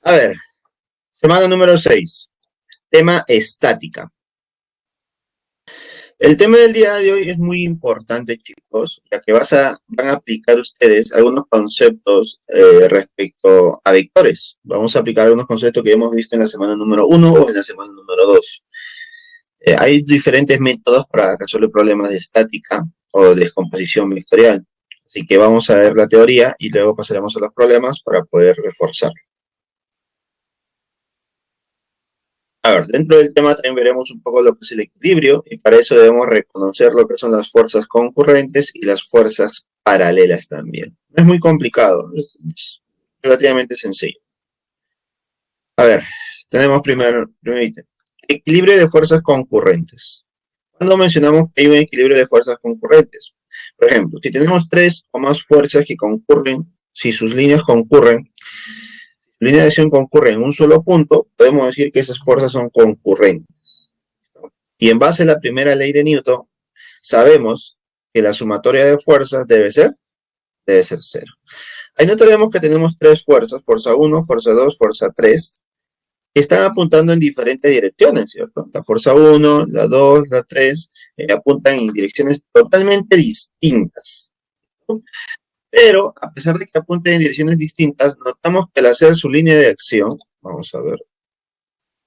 A ver, semana número 6, tema estática. El tema del día de hoy es muy importante, chicos, ya que van a aplicar ustedes algunos conceptos respecto a vectores. Vamos a aplicar algunos conceptos que hemos visto en la semana número 1 o en la semana número 2. Hay diferentes métodos para resolver problemas de estática o de descomposición vectorial. Así que vamos a ver la teoría y luego pasaremos a los problemas para poder reforzar. A ver, dentro del tema también veremos un poco lo que es el equilibrio y para eso debemos reconocer lo que son las fuerzas concurrentes y las fuerzas paralelas también. No es muy complicado, es relativamente sencillo. A ver, tenemos primer ítem. Equilibrio de fuerzas concurrentes. Cuando mencionamos que hay un equilibrio de fuerzas concurrentes, por ejemplo, si tenemos 3 o más fuerzas que concurren, si sus líneas concurren, línea de acción concurre en un solo punto, podemos decir que esas fuerzas son concurrentes. Y en base a la primera ley de Newton, sabemos que la sumatoria de fuerzas debe ser 0. Ahí notaremos que tenemos 3 fuerzas, fuerza 1, fuerza 2, fuerza 3, que están apuntando en diferentes direcciones, ¿cierto? La fuerza 1, la 2, la 3, apuntan en direcciones totalmente distintas, ¿no? Pero, a pesar de que apunten en direcciones distintas, notamos que al hacer su línea de acción, vamos a ver,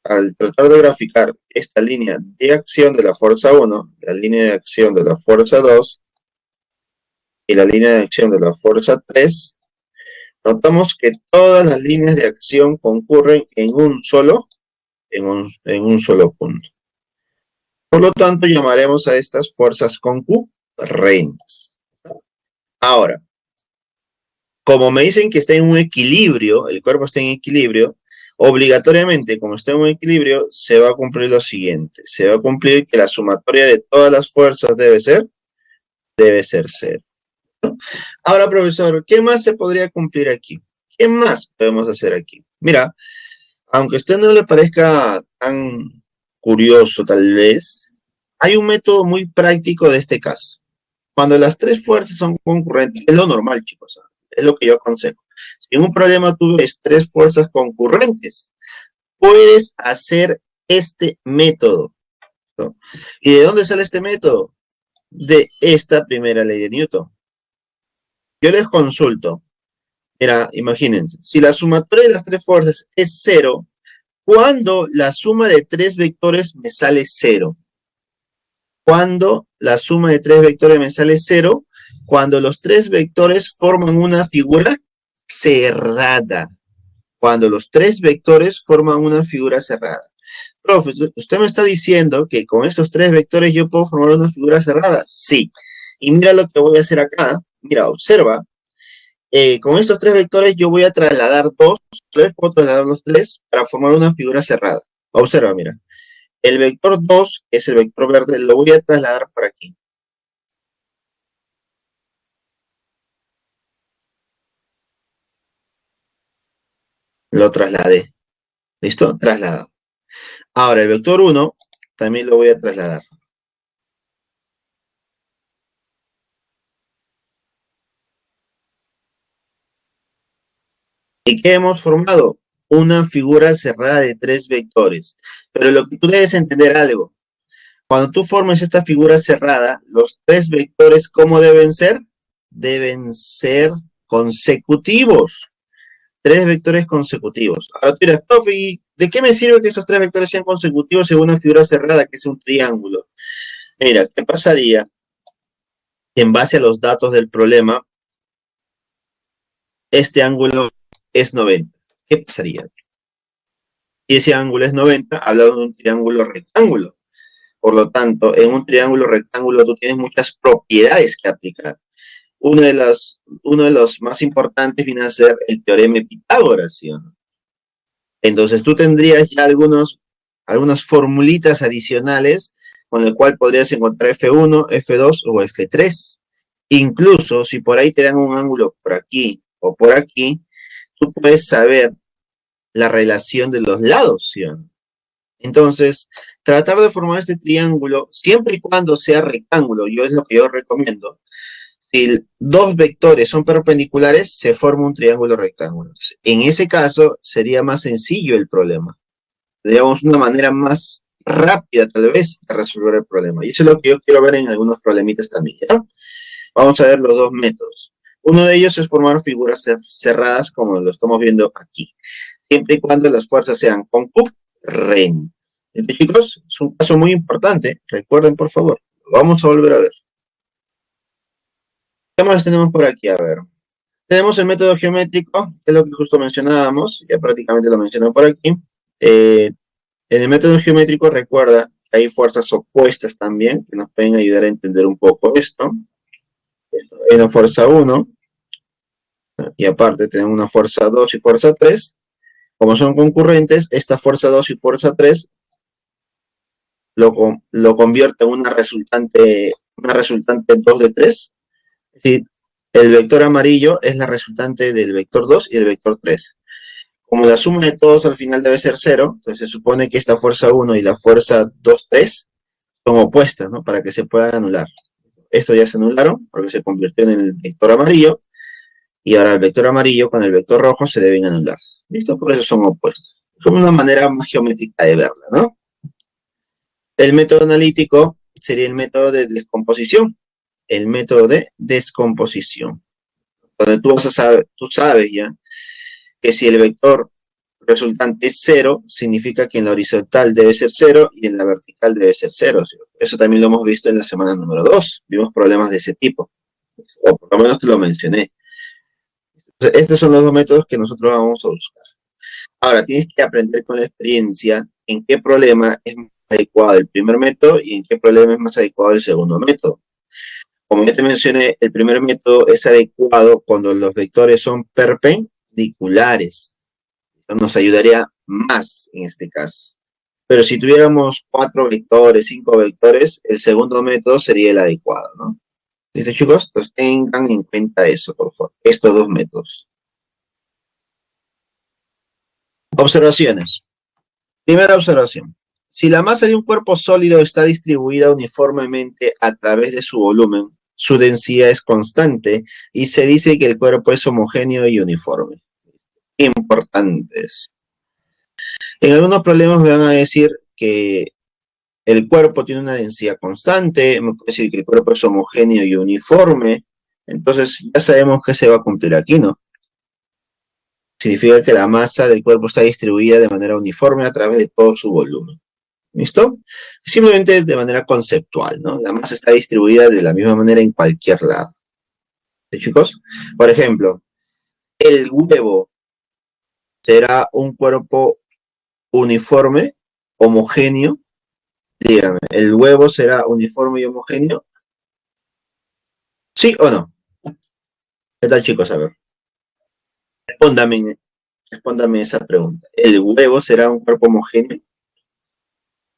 al tratar de graficar esta línea de acción de la fuerza 1, la línea de acción de la fuerza 2 y la línea de acción de la fuerza 3, notamos que todas las líneas de acción concurren en un solo punto. Por lo tanto, llamaremos a estas fuerzas concurrentes. Ahora, como me dicen que está en un equilibrio, el cuerpo está en equilibrio, obligatoriamente, como está en un equilibrio, se va a cumplir lo siguiente. Se va a cumplir que la sumatoria de todas las fuerzas debe ser 0. ¿No? Ahora, profesor, ¿qué más se podría cumplir aquí? ¿Qué más podemos hacer aquí? Mira, aunque a usted no le parezca tan curioso tal vez, hay un método muy práctico de este caso. Cuando las 3 fuerzas son concurrentes, es lo normal, chicos, ¿sabes? Es lo que yo aconsejo. Si en un problema tú ves 3 fuerzas concurrentes, puedes hacer este método, ¿no? ¿Y de dónde sale este método? De esta primera ley de Newton. Yo les consulto. Mira, imagínense, si la sumatoria de las 3 fuerzas es 0, ¿cuándo la suma de 3 vectores me sale 0? Cuando la suma de 3 vectores me sale 0, cuando los 3 vectores forman una figura cerrada. Cuando los 3 vectores forman una figura cerrada. Profe, usted me está diciendo que con estos 3 vectores yo puedo formar una figura cerrada. Sí. Y mira lo que voy a hacer acá. Mira, observa. Con estos 3 vectores yo voy a trasladar 2, 3, puedo trasladar los 3 para formar una figura cerrada. Observa, mira. El vector 2, que es el vector verde, lo voy a trasladar por aquí. Lo trasladé. ¿Listo? Trasladado. Ahora el vector 1 también lo voy a trasladar. ¿Y qué hemos formado? Una figura cerrada de 3 vectores. Pero lo que tú debes entender algo. Cuando tú formes esta figura cerrada, los 3 vectores, ¿cómo deben ser? Deben ser consecutivos. 3 vectores consecutivos. Ahora tú dirás, profe, ¿y de qué me sirve que esos 3 vectores sean consecutivos en una figura cerrada que es un triángulo? Mira, ¿qué pasaría? En base a los datos del problema, este ángulo es 90. ¿Qué pasaría? Si ese ángulo es 90, hablamos de un triángulo rectángulo. Por lo tanto, en un triángulo rectángulo tú tienes muchas propiedades que aplicar. Uno de los más importantes viene a ser el teorema de Pitágoras, ¿sí o no? Entonces tú tendrías ya algunas formulitas adicionales con el cual podrías encontrar F1, F2 o F3. Incluso si por ahí te dan un ángulo por aquí o por aquí, tú puedes saber la relación de los lados, ¿sí o no? Entonces, tratar de formar este triángulo, siempre y cuando sea rectángulo, es lo que yo recomiendo, Si dos vectores son perpendiculares, se forma un triángulo rectángulo. Entonces, en ese caso, sería más sencillo el problema. Tendríamos una manera más rápida, tal vez, de resolver el problema. Y eso es lo que yo quiero ver en algunos problemitas también, ¿ya? Vamos a ver los dos métodos. Uno de ellos es formar figuras cerradas, como lo estamos viendo aquí, siempre y cuando las fuerzas sean concurrentes. Entonces, chicos, es un paso muy importante. Recuerden, por favor. Vamos a volver a ver. ¿Qué más tenemos por aquí? A ver. Tenemos el método geométrico, que es lo que justo mencionábamos, ya prácticamente lo mencioné por aquí. En el método geométrico, recuerda que hay fuerzas opuestas también, que nos pueden ayudar a entender un poco esto. Hay una fuerza 1, y aparte tenemos una fuerza 2 y fuerza 3. Como son concurrentes, esta fuerza 2 y fuerza 3 lo convierte en una resultante 2 de 3. Es decir, el vector amarillo es la resultante del vector 2 y del vector 3. Como la suma de todos al final debe ser 0, entonces se supone que esta fuerza 1 y la fuerza 2, 3 son opuestas, ¿no? Para que se puedan anular. Esto ya se anularon porque se convirtió en el vector amarillo, y ahora el vector amarillo con el vector rojo se deben anular. ¿Listo? Por eso son opuestos. Es como una manera más geométrica de verla, ¿no? El método analítico sería el método de descomposición. El método de descomposición. Donde tú sabes ya que si el vector resultante es 0, significa que en la horizontal debe ser 0 y en la vertical debe ser 0. Eso también lo hemos visto en la semana número 2. Vimos problemas de ese tipo. O por lo menos te lo mencioné. Entonces, estos son los dos métodos que nosotros vamos a buscar. Ahora, tienes que aprender con la experiencia en qué problema es más adecuado el primer método y en qué problema es más adecuado el segundo método. Como ya te mencioné, el primer método es adecuado cuando los vectores son perpendiculares. Eso nos ayudaría más en este caso. Pero si tuviéramos 4 vectores, 5 vectores, el segundo método sería el adecuado, ¿no? ¿Listo, chicos? Entonces tengan en cuenta eso, por favor. Estos dos métodos. Observaciones. Primera observación. Si la masa de un cuerpo sólido está distribuida uniformemente a través de su volumen, su densidad es constante y se dice que el cuerpo es homogéneo y uniforme. Importantes. En algunos problemas me van a decir que el cuerpo tiene una densidad constante, me puede decir que el cuerpo es homogéneo y uniforme, entonces ya sabemos que se va a cumplir aquí, ¿no? Significa que la masa del cuerpo está distribuida de manera uniforme a través de todo su volumen. ¿Listo? Simplemente de manera conceptual, ¿no? La masa está distribuida de la misma manera en cualquier lado. ¿Sí, chicos? Por ejemplo, el huevo será un cuerpo uniforme, homogéneo. Dígame, ¿el huevo será uniforme y homogéneo? ¿Sí o no? ¿Qué tal, chicos? A ver, respóndame, respóndame esa pregunta. ¿El huevo será un cuerpo homogéneo?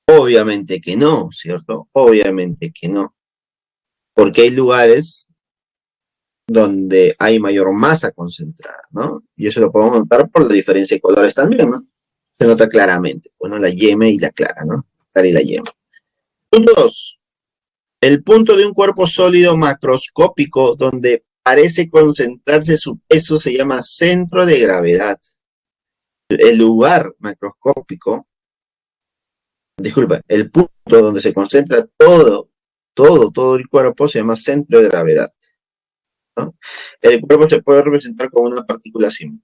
Obviamente que no, ¿cierto? Obviamente que no. Porque hay lugares donde hay mayor masa concentrada, ¿no? Y eso lo podemos notar por la diferencia de colores también, ¿no? Se nota claramente, bueno, la yema y la clara, ¿no? Clara y la yema. Punto 2. El punto de un cuerpo sólido macroscópico donde parece concentrarse su peso se llama centro de gravedad. El lugar macroscópico, disculpa, el punto donde se concentra todo el cuerpo se llama centro de gravedad, ¿no? El cuerpo se puede representar como una partícula simple.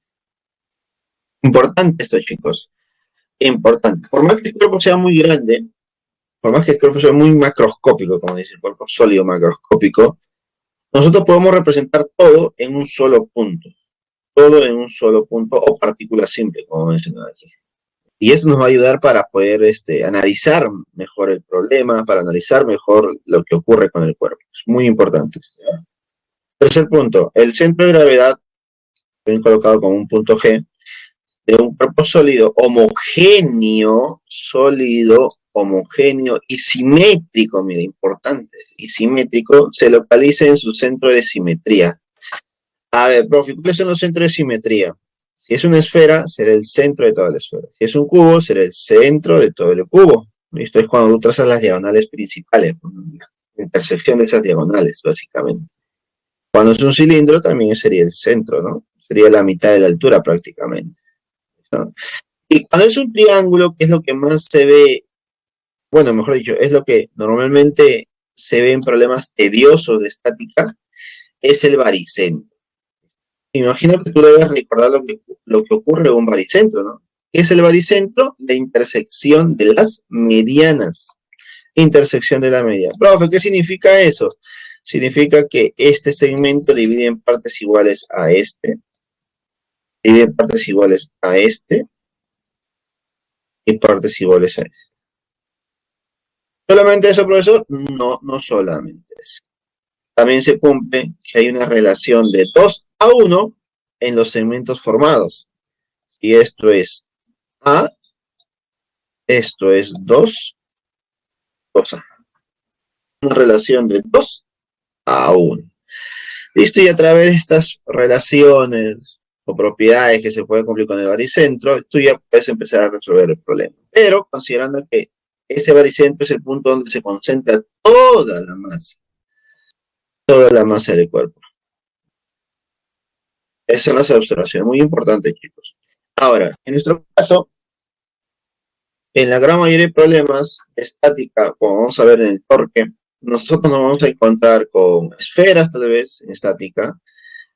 Importante esto, chicos. Importante. Por más que el cuerpo sea muy grande, por más que el cuerpo sea muy macroscópico, como dice el cuerpo sólido macroscópico, nosotros podemos representar todo en un solo punto. Todo en un solo punto o partícula simple, como mencionaba aquí. Y esto nos va a ayudar para poder analizar mejor el problema, para analizar mejor lo que ocurre con el cuerpo. Es muy importante. Tercer punto, el centro de gravedad, bien colocado como un punto G, de un cuerpo sólido, homogéneo y simétrico, mira, importante, y simétrico, se localiza en su centro de simetría. A ver, profe, ¿cuáles son los centros de simetría? Si es una esfera, será el centro de toda la esfera. Si es un cubo, será el centro de todo el cubo. Esto es cuando tú trazas las diagonales principales, la intersección de esas diagonales, básicamente. Cuando es un cilindro también sería el centro, ¿no? Sería la mitad de la altura prácticamente, ¿no? Y cuando es un triángulo, que es lo que más se ve, bueno, mejor dicho, es lo que normalmente se ve en problemas tediosos de estática, es el baricentro. Imagino que tú debes recordar lo que ocurre en un baricentro, ¿no? ¿Qué es el baricentro? La intersección de las medianas. Intersección de la media. Profe, ¿qué significa eso? Significa que este segmento divide en partes iguales a este, divide en partes iguales a este y partes iguales a este. ¿Solamente eso, profesor? No, no solamente eso. También se cumple que hay una relación de 2 a 1 en los segmentos formados. Y esto es A, esto es 2, 2A. Una relación de 2 a 1. Listo, y a través de estas relaciones o propiedades que se pueden cumplir con el baricentro, tú ya puedes empezar a resolver el problema. Pero considerando que ese baricentro es el punto donde se concentra toda la masa del cuerpo. Esas son las observaciones, muy importantes, chicos. Ahora, en nuestro caso, en la gran mayoría de problemas de estática, como vamos a ver en el torque, nosotros nos vamos a encontrar con esferas, tal vez, en estática,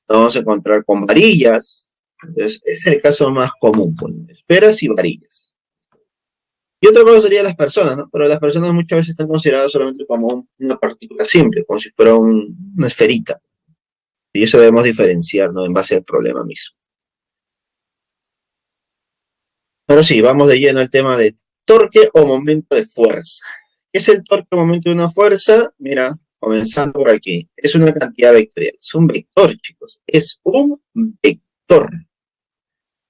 nos vamos a encontrar con varillas. Entonces, ese es el caso más común, con esferas y varillas. Y otra cosa sería las personas, ¿no? Pero las personas muchas veces están consideradas solamente como una partícula simple, como si fuera una esferita. Y eso debemos diferenciar, ¿no? En base al problema mismo. Ahora sí, vamos de lleno al tema de torque o momento de fuerza. ¿Qué es el torque o momento de una fuerza? Mira, comenzando por aquí. Es una cantidad vectorial. Es un vector, chicos. Es un vector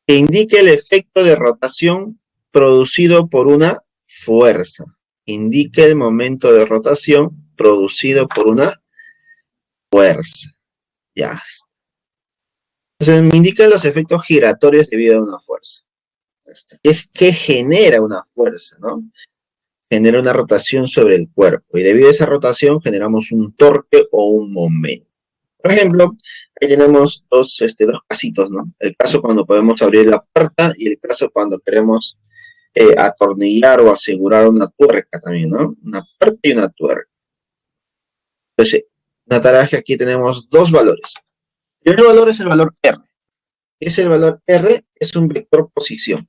que indica el efecto de rotación producido por una fuerza. Indica el momento de rotación producido por una fuerza. Ya está. Entonces me indican los efectos giratorios debido a una fuerza. ¿Qué genera una fuerza, no? Genera una rotación sobre el cuerpo. Y debido a esa rotación generamos un torque o un momento. Por ejemplo, ahí tenemos dos casitos, ¿no? El caso cuando podemos abrir la puerta y el caso cuando queremos atornillar o asegurar una tuerca también, ¿no? Una puerta y una tuerca. Entonces, notarás que aquí tenemos dos valores. El primer valor es el valor R. El valor R es un vector posición.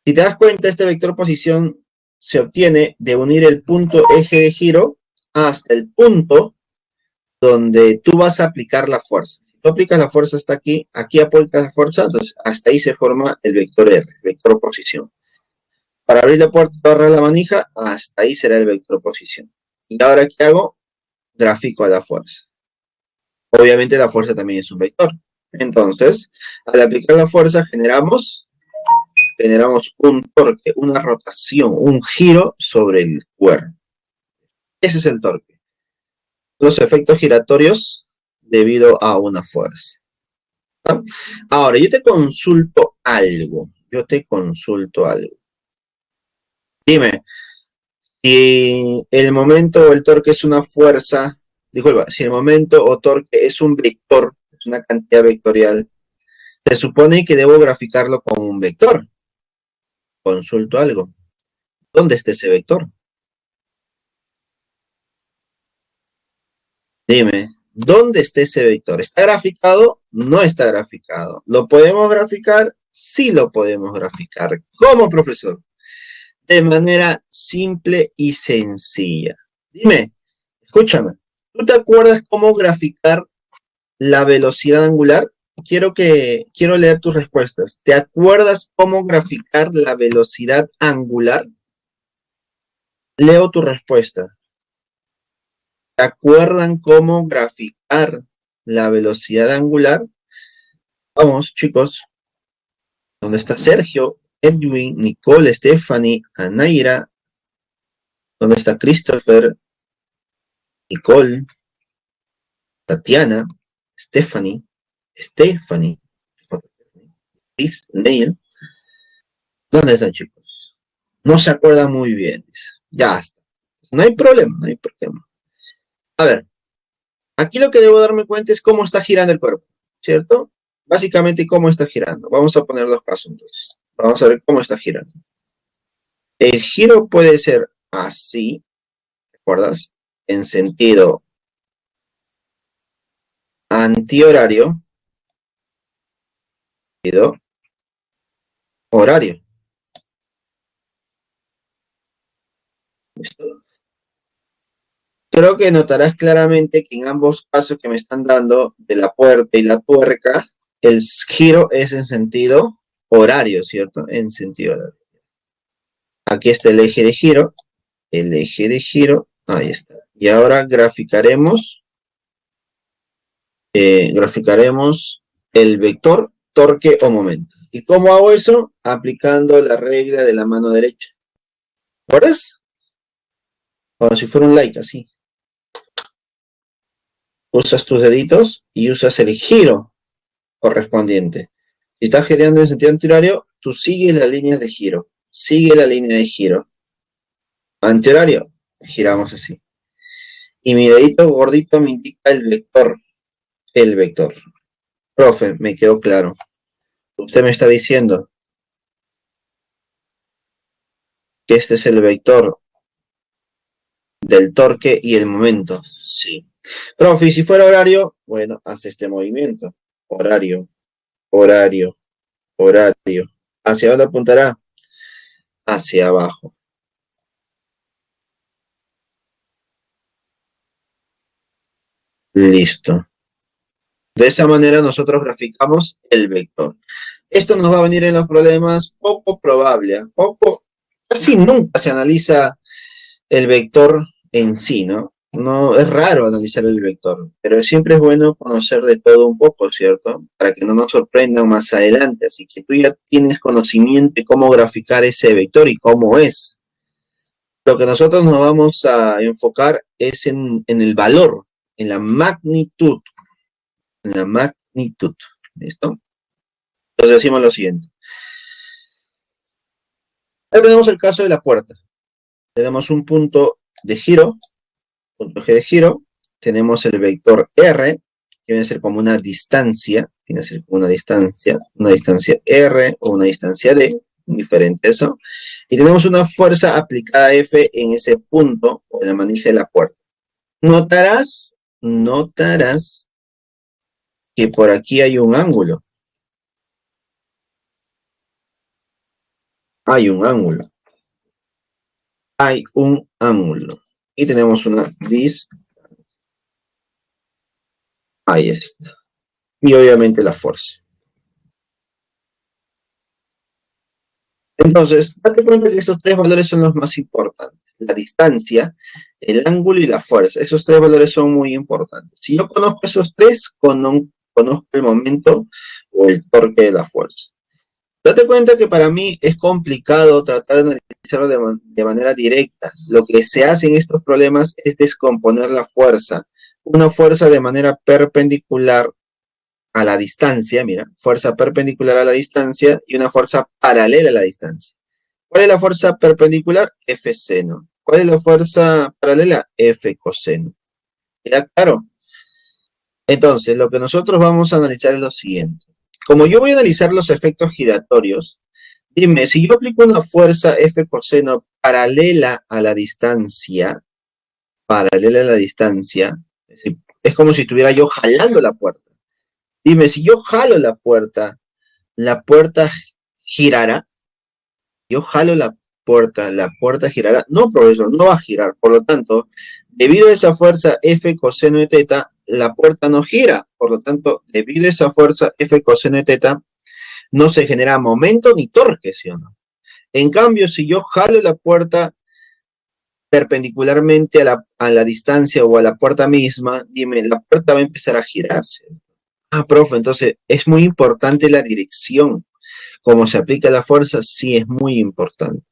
Si te das cuenta, este vector posición se obtiene de unir el punto eje de giro hasta el punto donde tú vas a aplicar la fuerza. Si tú aplicas la fuerza hasta aquí, aquí aplicas la fuerza, entonces hasta ahí se forma el vector R, vector posición. Para abrir la puerta, barrar la manija, hasta ahí será el vector posición. Y ahora, ¿qué hago? Grafico a la fuerza. Obviamente la fuerza también es un vector. Entonces, al aplicar la fuerza generamos un torque, una rotación, un giro sobre el cuerpo. Ese es el torque. Los efectos giratorios debido a una fuerza. ¿No? Ahora, yo te consulto algo. Dime, si el momento o el torque es una fuerza, disculpa, si el momento o torque es un vector, es una cantidad vectorial, se supone que debo graficarlo con un vector. Consulto algo. ¿Dónde está ese vector? Dime, ¿dónde está ese vector? ¿Está graficado? No está graficado. ¿Lo podemos graficar? Sí lo podemos graficar. ¿Cómo, profesor? De manera simple y sencilla. Dime, escúchame, ¿tú te acuerdas cómo graficar la velocidad angular? Quiero leer tus respuestas. ¿Te acuerdas cómo graficar la velocidad angular? Leo tu respuesta. ¿Se acuerdan cómo graficar la velocidad angular? Vamos, chicos. ¿Dónde está Sergio, Edwin, Nicole, Stephanie, Anaira? ¿Dónde está Christopher, Nicole, Tatiana, Stephanie, Chris, Neil? ¿Dónde están, chicos? No se acuerdan muy bien. Ya está. No hay problema, no hay problema. A ver, Aquí lo que debo darme cuenta es cómo está girando el cuerpo, ¿cierto? Básicamente cómo está girando. Vamos a poner los pasos entonces. Vamos a ver cómo está girando. El giro puede ser así, ¿te acuerdas? En sentido antihorario, sentido horario. ¿Listo? Creo que notarás claramente que en ambos casos que me están dando de la puerta y la tuerca, el giro es en sentido horario, ¿cierto? En sentido horario. Aquí está el eje de giro, ahí está. Y ahora graficaremos el vector, torque o momento. ¿Y cómo hago eso? Aplicando la regla de la mano derecha. ¿Recuerdas? Como si fuera un like, así. Usas tus deditos y usas el giro correspondiente. Si estás girando en sentido antihorario, tú sigues las líneas de giro. Sigue la línea de giro. Antihorario, giramos así. Y mi dedito gordito me indica el vector. El vector. Profe, me quedó claro. Usted me está diciendo que este es el vector del torque y el momento. Sí. Profe, si fuera horario, bueno, hace este movimiento. Horario, horario, horario. ¿Hacia dónde apuntará? Hacia abajo. Listo. De esa manera nosotros graficamos el vector. Esto nos va a venir en los problemas poco probable, casi nunca se analiza el vector en sí, ¿no? No, es raro analizar el vector, pero siempre es bueno conocer de todo un poco, ¿cierto? Para que no nos sorprendan más adelante. Así que tú ya tienes conocimiento de cómo graficar ese vector y cómo es. Lo que nosotros nos vamos a enfocar es en el valor, en la magnitud, en la magnitud. ¿Listo? Entonces decimos lo siguiente. Ahora tenemos el caso de la puerta. Tenemos un punto de giro, punto G de giro. Tenemos el vector R, que viene a ser como una distancia. Viene a ser como una distancia R o una distancia D, indiferente eso. Y tenemos una fuerza aplicada F en ese punto, o en la manija de la puerta. Notarás que por aquí hay un ángulo. Hay un ángulo. Hay un ángulo. Y tenemos una distancia. Ahí está. Y obviamente la fuerza. Entonces, date cuenta que esos tres valores son los más importantes. La distancia, el ángulo y la fuerza. Esos tres valores son muy importantes. Si yo conozco esos tres, conozco el momento o el torque de la fuerza. Date cuenta que para mí es complicado tratar de analizarlo de manera directa. Lo que se hace en estos problemas es descomponer la fuerza. Una fuerza de manera perpendicular a la distancia, mira, fuerza perpendicular a la distancia y una fuerza paralela a la distancia. ¿Cuál es la fuerza perpendicular? F seno. ¿Cuál es la fuerza paralela? F coseno. ¿Queda claro? Entonces, lo que nosotros vamos a analizar es lo siguiente. Como yo voy a analizar los efectos giratorios, dime, si yo aplico una fuerza F coseno paralela a la distancia, es como si estuviera yo jalando la puerta. Dime, si yo jalo la puerta girará. Yo jalo la puerta girará. No, profesor, no va a girar. Por lo tanto, debido a esa fuerza F coseno de teta, la puerta no gira. Por lo tanto, debido a esa fuerza F coseno de teta, no se genera momento ni torque, ¿sí o no? En cambio, si yo jalo la puerta perpendicularmente a la distancia o a la puerta misma, dime, la puerta va a empezar a girar, ¿sí? Ah, profe, entonces es muy importante la dirección. Cómo se aplica la fuerza, sí es muy importante.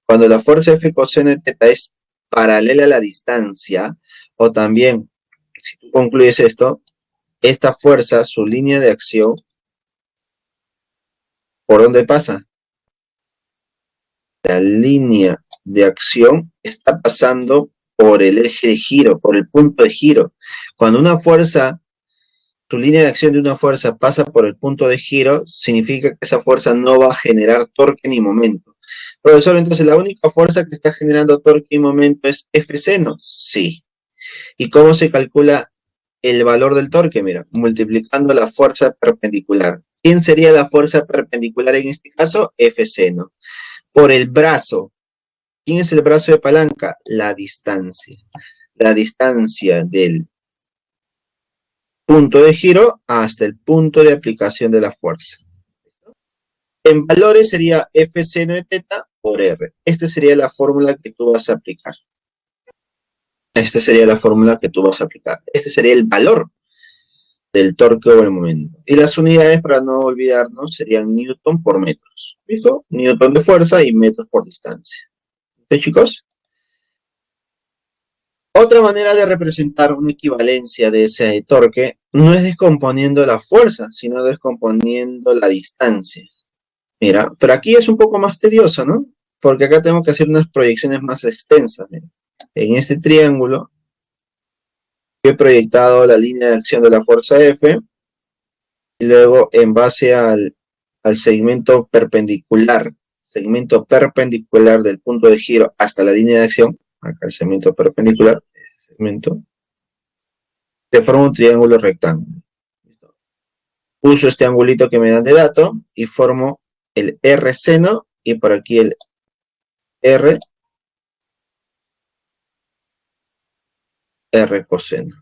Cuando la fuerza F coseno de teta es paralela a la distancia, o también, si tú concluyes esto, esta fuerza, su línea de acción, ¿por dónde pasa? La línea de acción está pasando por el eje de giro, por el punto de giro. Cuando una fuerza, su línea de acción de una fuerza pasa por el punto de giro, significa que esa fuerza no va a generar torque ni momento. Profesor, entonces la única fuerza que está generando torque y momento es F seno. Sí. ¿Y cómo se calcula el valor del torque? Mira, multiplicando la fuerza perpendicular. ¿Quién sería la fuerza perpendicular en este caso? F seno. Por el brazo. ¿Quién es el brazo de palanca? La distancia. La distancia del punto de giro hasta el punto de aplicación de la fuerza. En valores sería F seno de teta por R. Esta sería la fórmula que tú vas a aplicar. Esta sería la fórmula que tú vas a aplicar. Este sería el valor del torque o el momento. Y las unidades, para no olvidarnos, serían newton por metros. ¿Listo? Newton de fuerza y metros por distancia. ¿Sí, chicos? Otra manera de representar una equivalencia de ese torque no es descomponiendo la fuerza, sino descomponiendo la distancia. Mira, pero aquí es un poco más tedioso, ¿no? Porque acá tengo que hacer unas proyecciones más extensas. Mira. En este triángulo he proyectado la línea de acción de la fuerza F y luego en base al segmento perpendicular del punto de giro hasta la línea de acción, acá el segmento perpendicular, se forma un triángulo rectángulo. Uso este angulito que me dan de dato y formo el R seno y por aquí el R coseno.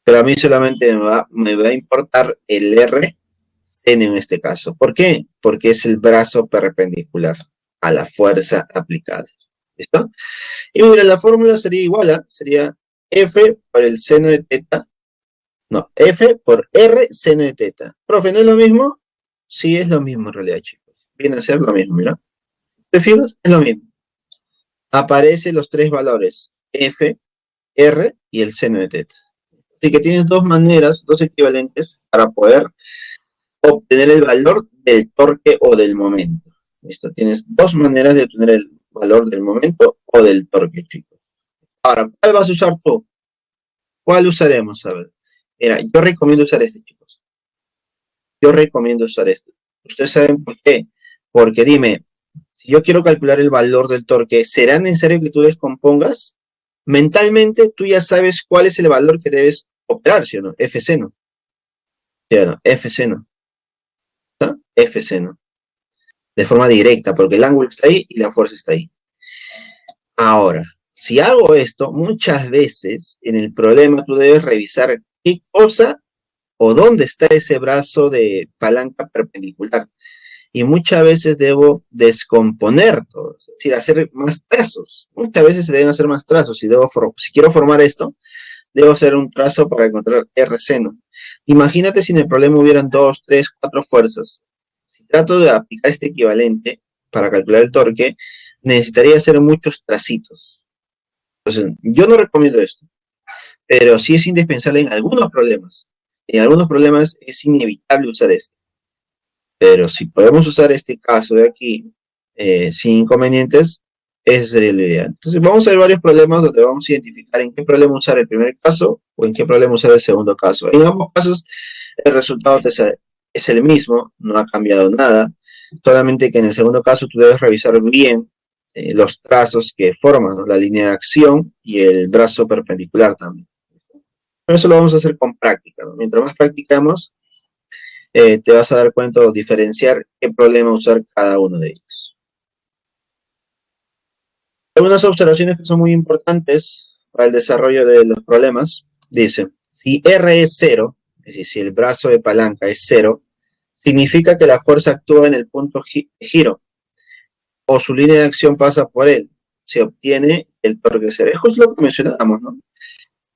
Pero a mí solamente me va a importar el R seno en este caso. ¿Por qué? Porque es el brazo perpendicular a la fuerza aplicada. ¿Listo? Y mira, la fórmula sería igual, ¿eh? Sería F por el seno de teta. No, F por R seno de teta. Profe, ¿no es lo mismo? Sí, es lo mismo en realidad, chicos. Viene a ser lo mismo, mira. ¿Te fijas? Es lo mismo. Aparecen los tres valores, F, R y el seno de teta. Así que tienes dos maneras, dos equivalentes para poder obtener el valor del torque o del momento. ¿Listo? Tienes dos maneras de obtener el valor del momento o del torque, chicos. Ahora, ¿cuál vas a usar tú? ¿Cuál usaremos? A ver. Mira, yo recomiendo usar este, chicos. Yo recomiendo usar este. ¿Ustedes saben por qué? Porque dime, si yo quiero calcular el valor del torque, ¿será necesario que tú descompongas? Mentalmente tú ya sabes cuál es el valor que debes operar, ¿sí o no? F seno. ¿Sí o no? F seno. ¿Está? F seno. De forma directa, porque el ángulo está ahí y la fuerza está ahí. Ahora, si hago esto, muchas veces en el problema tú debes revisar qué cosa o dónde está ese brazo de palanca perpendicular. Y muchas veces debo descomponer todo, es decir, hacer más trazos. Muchas veces se deben hacer más trazos. Si quiero formar esto, debo hacer un trazo para encontrar R seno. Imagínate si en el problema hubieran 2, 3, 4 fuerzas. Si trato de aplicar este equivalente para calcular el torque, necesitaría hacer muchos tracitos. Entonces, yo no recomiendo esto, pero sí es indispensable en algunos problemas. En algunos problemas es inevitable usar esto. Pero si podemos usar este caso de aquí sin inconvenientes, ese sería lo ideal. Entonces vamos a ver varios problemas donde vamos a identificar en qué problema usar el primer caso o en qué problema usar el segundo caso. En ambos casos el resultado es el mismo, no ha cambiado nada, solamente que en el segundo caso tú debes revisar bien los trazos que forman, ¿no? La línea de acción y el brazo perpendicular también. Pero eso lo vamos a hacer con práctica, ¿no? Mientras más practicamos, te vas a dar cuenta o diferenciar qué problema usar cada uno de ellos. Algunas observaciones que son muy importantes para el desarrollo de los problemas. Dice, si R es 0, es decir, si el brazo de palanca es 0, significa que la fuerza actúa en el punto de giro o su línea de acción pasa por él. Se obtiene el torque cero. Es justo lo que mencionábamos, ¿no?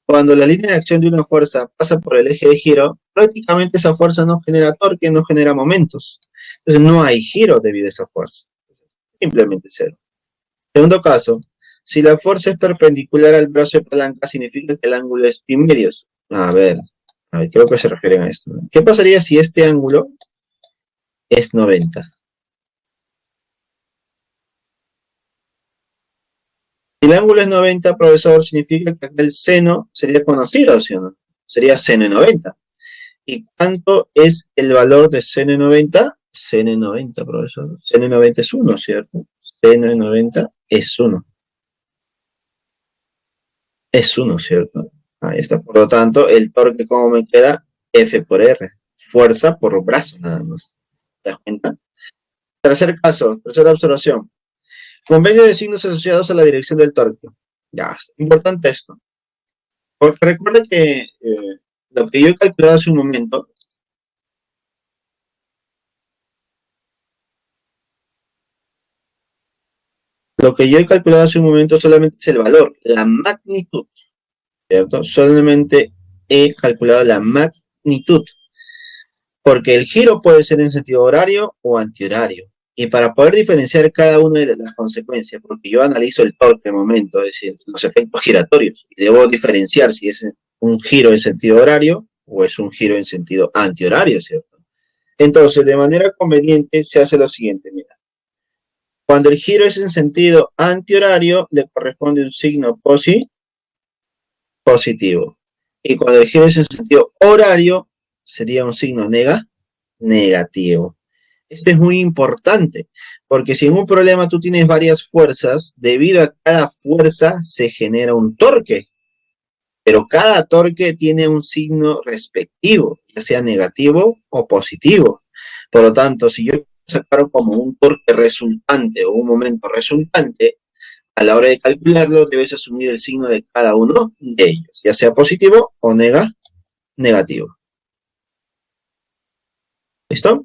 Cuando la línea de acción de una fuerza pasa por el eje de giro, prácticamente esa fuerza no genera torque, no genera momentos. Entonces no hay giro debido a esa fuerza. Simplemente cero. Segundo caso, si la fuerza es perpendicular al brazo de palanca, significa que el ángulo es pi medios. A ver, creo que se refieren a esto, ¿no? ¿Qué pasaría si este ángulo es 90? Si el ángulo es 90, profesor, significa que el seno sería conocido, ¿sí o no? Sería seno de 90. ¿Y cuánto es el valor de seno de 90? Seno de 90, profesor. Seno de 90 es 1, ¿cierto? Seno de 90 es 1. Es 1, ¿cierto? Ahí está. Por lo tanto, el torque, ¿cómo me queda? F por R. Fuerza por brazo, nada más. ¿Te das cuenta? Tercer caso, tercera observación. Convenio de signos asociados a la dirección del torque. Ya, importante esto. Porque recuerda que lo que yo he calculado hace un momento, solamente es el valor, la magnitud, ¿cierto? Solamente he calculado la magnitud. Porque el giro puede ser en sentido horario o antihorario. Y para poder diferenciar cada una de las consecuencias, porque yo analizo el torque de momento, es decir, los efectos giratorios, y debo diferenciar si es un giro en sentido horario o es un giro en sentido antihorario, ¿cierto? Entonces, de manera conveniente se hace lo siguiente, mira. Cuando el giro es en sentido antihorario, le corresponde un signo positivo. Y cuando el giro es en sentido horario, sería un signo negativo. Esto es muy importante, porque si en un problema tú tienes varias fuerzas, debido a cada fuerza se genera un torque, pero cada torque tiene un signo respectivo, ya sea negativo o positivo. Por lo tanto, si yo sacar como un torque resultante o un momento resultante, a la hora de calcularlo debes asumir el signo de cada uno de ellos, ya sea positivo o negativo. ¿Listo?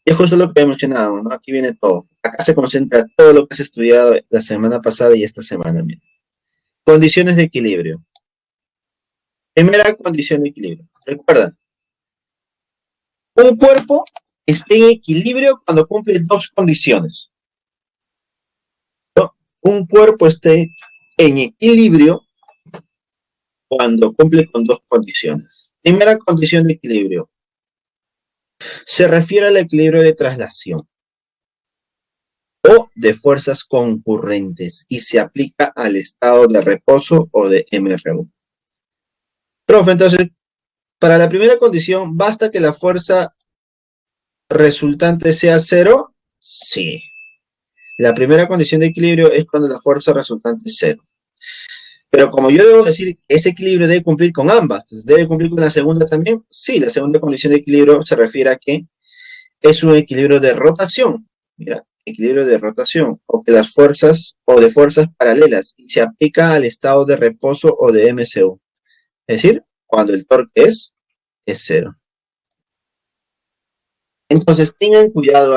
Y es justo lo que he mencionado, ¿no? Aquí viene todo. Acá se concentra todo lo que has estudiado la semana pasada y esta semana. Mira. Condiciones de equilibrio. Primera condición de equilibrio. Recuerda, un cuerpo está en equilibrio cuando cumple dos condiciones. ¿No? Un cuerpo está en equilibrio cuando cumple con dos condiciones. Primera condición de equilibrio. Se refiere al equilibrio de traslación o de fuerzas concurrentes y se aplica al estado de reposo o de MRU. Profe, entonces, para la primera condición, ¿basta que la fuerza resultante sea cero? Sí. La primera condición de equilibrio es cuando la fuerza resultante es cero. Pero como yo debo decir que ese equilibrio debe cumplir con ambas, entonces, ¿debe cumplir con la segunda también? Sí, la segunda condición de equilibrio se refiere a que es un equilibrio de rotación. Mira, equilibrio de rotación, o que las fuerzas, o de fuerzas paralelas, y se aplica al estado de reposo o de MCU. Es decir, cuando el torque es cero. Entonces, tengan cuidado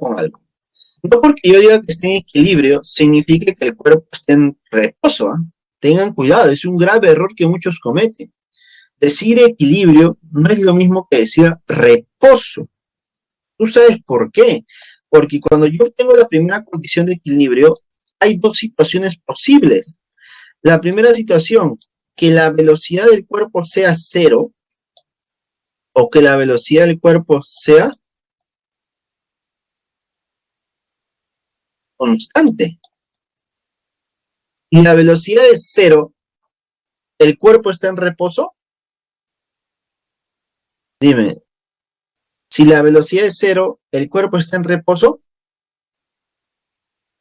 con algo. No porque yo diga que esté en equilibrio, significa que el cuerpo esté en reposo. ¿Eh? Tengan cuidado, es un grave error que muchos cometen. Decir equilibrio no es lo mismo que decir reposo. ¿Tú sabes por qué? Porque cuando yo tengo la primera condición de equilibrio, hay dos situaciones posibles. La primera situación, que la velocidad del cuerpo sea cero, o que la velocidad del cuerpo sea constante. Y la velocidad es cero, ¿el cuerpo está en reposo? Dime, si la velocidad es cero, ¿el cuerpo está en reposo?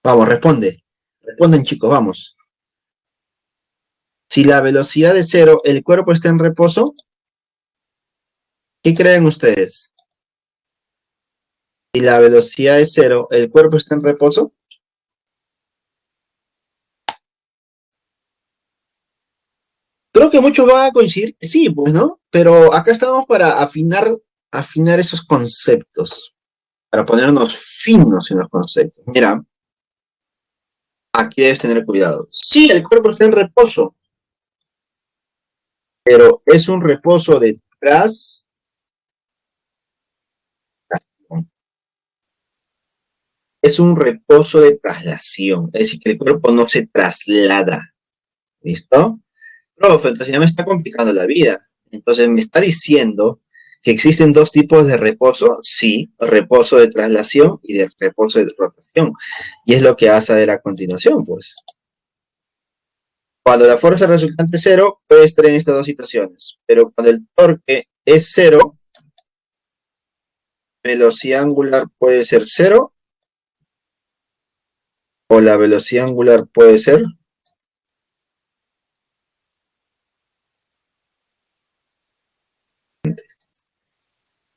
Vamos, responde. Responden, chicos, vamos. Si la velocidad es cero, ¿el cuerpo está en reposo? ¿Qué creen ustedes? Si la velocidad es cero, ¿el cuerpo está en reposo? Creo que muchos van a coincidir que sí, pues, ¿no? Pero acá estamos para afinar esos conceptos, para ponernos finos en los conceptos. Mira, aquí debes tener cuidado. Sí, el cuerpo está en reposo, pero es un reposo de traslación. Es un reposo de traslación, es decir, que el cuerpo no se traslada. ¿Listo? Profe, entonces ya me está complicando la vida. Entonces me está diciendo que existen dos tipos de reposo, sí, reposo de traslación y de reposo de rotación. Y es lo que vas a ver a continuación, pues. Cuando la fuerza resultante es cero, puede estar en estas dos situaciones. Pero cuando el torque es cero, velocidad angular puede ser cero, o la velocidad angular puede ser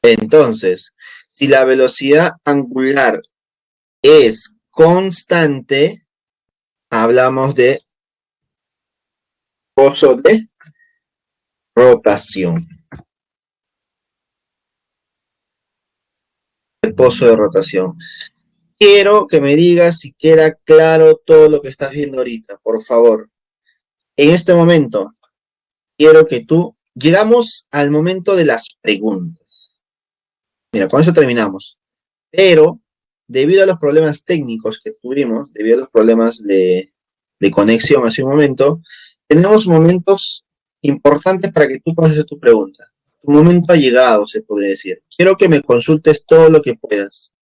entonces, si la velocidad angular es constante, hablamos de pozo de rotación. El pozo de rotación. Quiero que me digas si queda claro todo lo que estás viendo ahorita, por favor. En este momento, quiero que tú... Llegamos al momento de las preguntas. Mira, con eso terminamos. Pero, debido a los problemas técnicos que tuvimos, debido a los problemas de conexión hace un momento, tenemos momentos importantes para que tú puedas hacer tu pregunta. Tu momento ha llegado, se podría decir. Quiero que me consultes todo lo que puedas.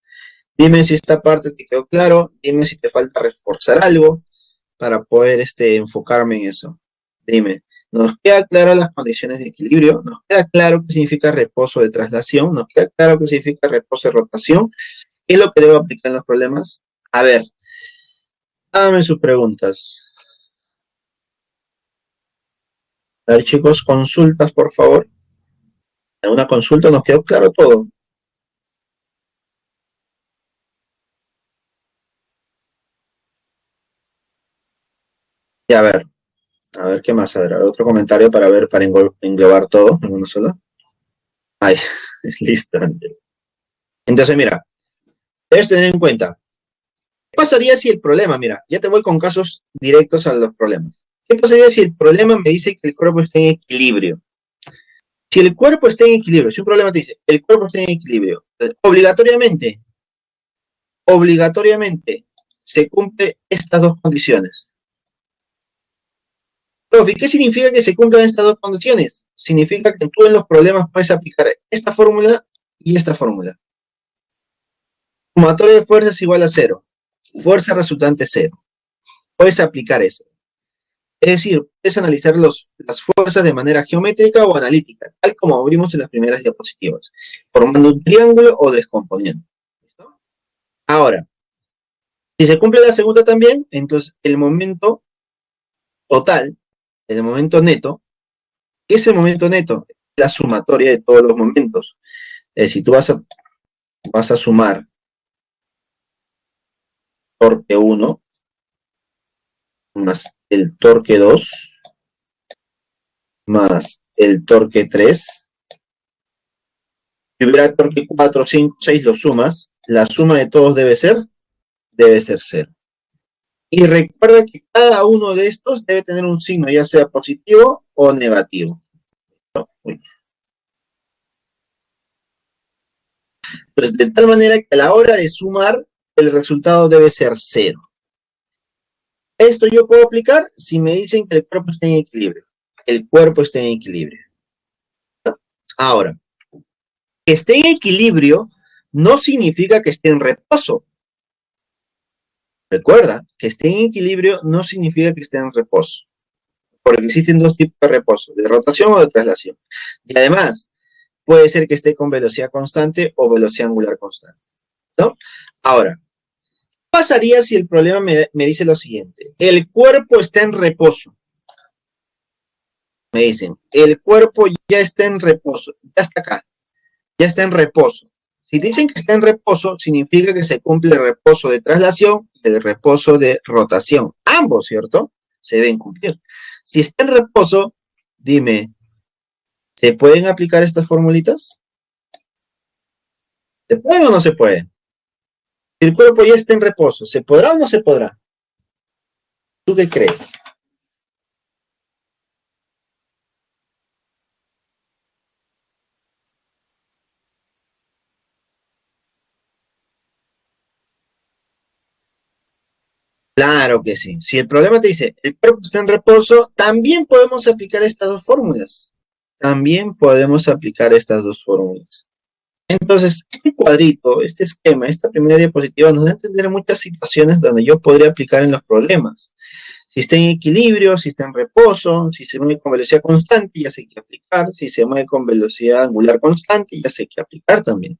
Dime si esta parte te quedó claro, dime si te falta reforzar algo para poder enfocarme en eso. Dime, ¿nos queda claro las condiciones de equilibrio? ¿Nos queda claro qué significa reposo de traslación? ¿Nos queda claro qué significa reposo de rotación? ¿Qué es lo que debo aplicar en los problemas? A ver, háganme sus preguntas. A ver, chicos, consultas, por favor. En una consulta nos quedó claro todo. Y a ver qué más. A ver, otro comentario para ver, para englobar todo en uno solo. Ay, listo. Entonces, mira, debes tener en cuenta, ¿qué pasaría si el problema, mira, ya te voy con casos directos a los problemas. ¿Qué pasaría si el problema me dice que el cuerpo está en equilibrio? Si el cuerpo está en equilibrio, si un problema te dice, el cuerpo está en equilibrio, obligatoriamente se cumple estas dos condiciones. Profe, ¿qué significa que se cumplan estas dos condiciones? Significa que tú en los problemas puedes aplicar esta fórmula y esta fórmula. Sumatoria de fuerzas igual a cero. Fuerza resultante cero. Puedes aplicar eso. Es decir, puedes analizar las fuerzas de manera geométrica o analítica, tal como vimos en las primeras diapositivas, formando un triángulo o descomponiendo. ¿Listo? Ahora, si se cumple la segunda también, entonces el momento total, el momento neto, ¿qué es el momento neto? La sumatoria de todos los momentos. Es decir, tú vas a sumar torque 1 más el torque 2 más el torque 3. Si hubiera torque 4, 5, 6, lo sumas. La suma de todos debe ser 0. Y recuerda que cada uno de estos debe tener un signo, ya sea positivo o negativo. ¿No? Entonces, de tal manera que a la hora de sumar, el resultado debe ser 0. Esto yo puedo aplicar si me dicen que el cuerpo está en equilibrio. El cuerpo está en equilibrio. Ahora, que esté en equilibrio no significa que esté en reposo. Recuerda, que esté en equilibrio no significa que esté en reposo. Porque existen dos tipos de reposo, de rotación o de traslación. Y además, puede ser que esté con velocidad constante o velocidad angular constante. ¿No? Ahora, ¿qué pasaría si el problema me dice lo siguiente? El cuerpo está en reposo. Me dicen, el cuerpo ya está en reposo, ya está acá, ya está en reposo. Si dicen que está en reposo, significa que se cumple el reposo de traslación y el reposo de rotación. Ambos, ¿cierto? Se deben cumplir. Si está en reposo, dime, ¿se pueden aplicar estas formulitas? ¿Se pueden o no se pueden? Si el cuerpo ya está en reposo, ¿se podrá o no se podrá? ¿Tú qué crees? Claro que sí. Si el problema te dice, el cuerpo está en reposo, también podemos aplicar estas dos fórmulas. También podemos aplicar estas dos fórmulas. Entonces, este cuadrito, este esquema, esta primera diapositiva nos da a entender muchas situaciones donde yo podría aplicar en los problemas. Si está en equilibrio, si está en reposo, si se mueve con velocidad constante, ya sé qué aplicar. Si se mueve con velocidad angular constante, ya sé qué aplicar también.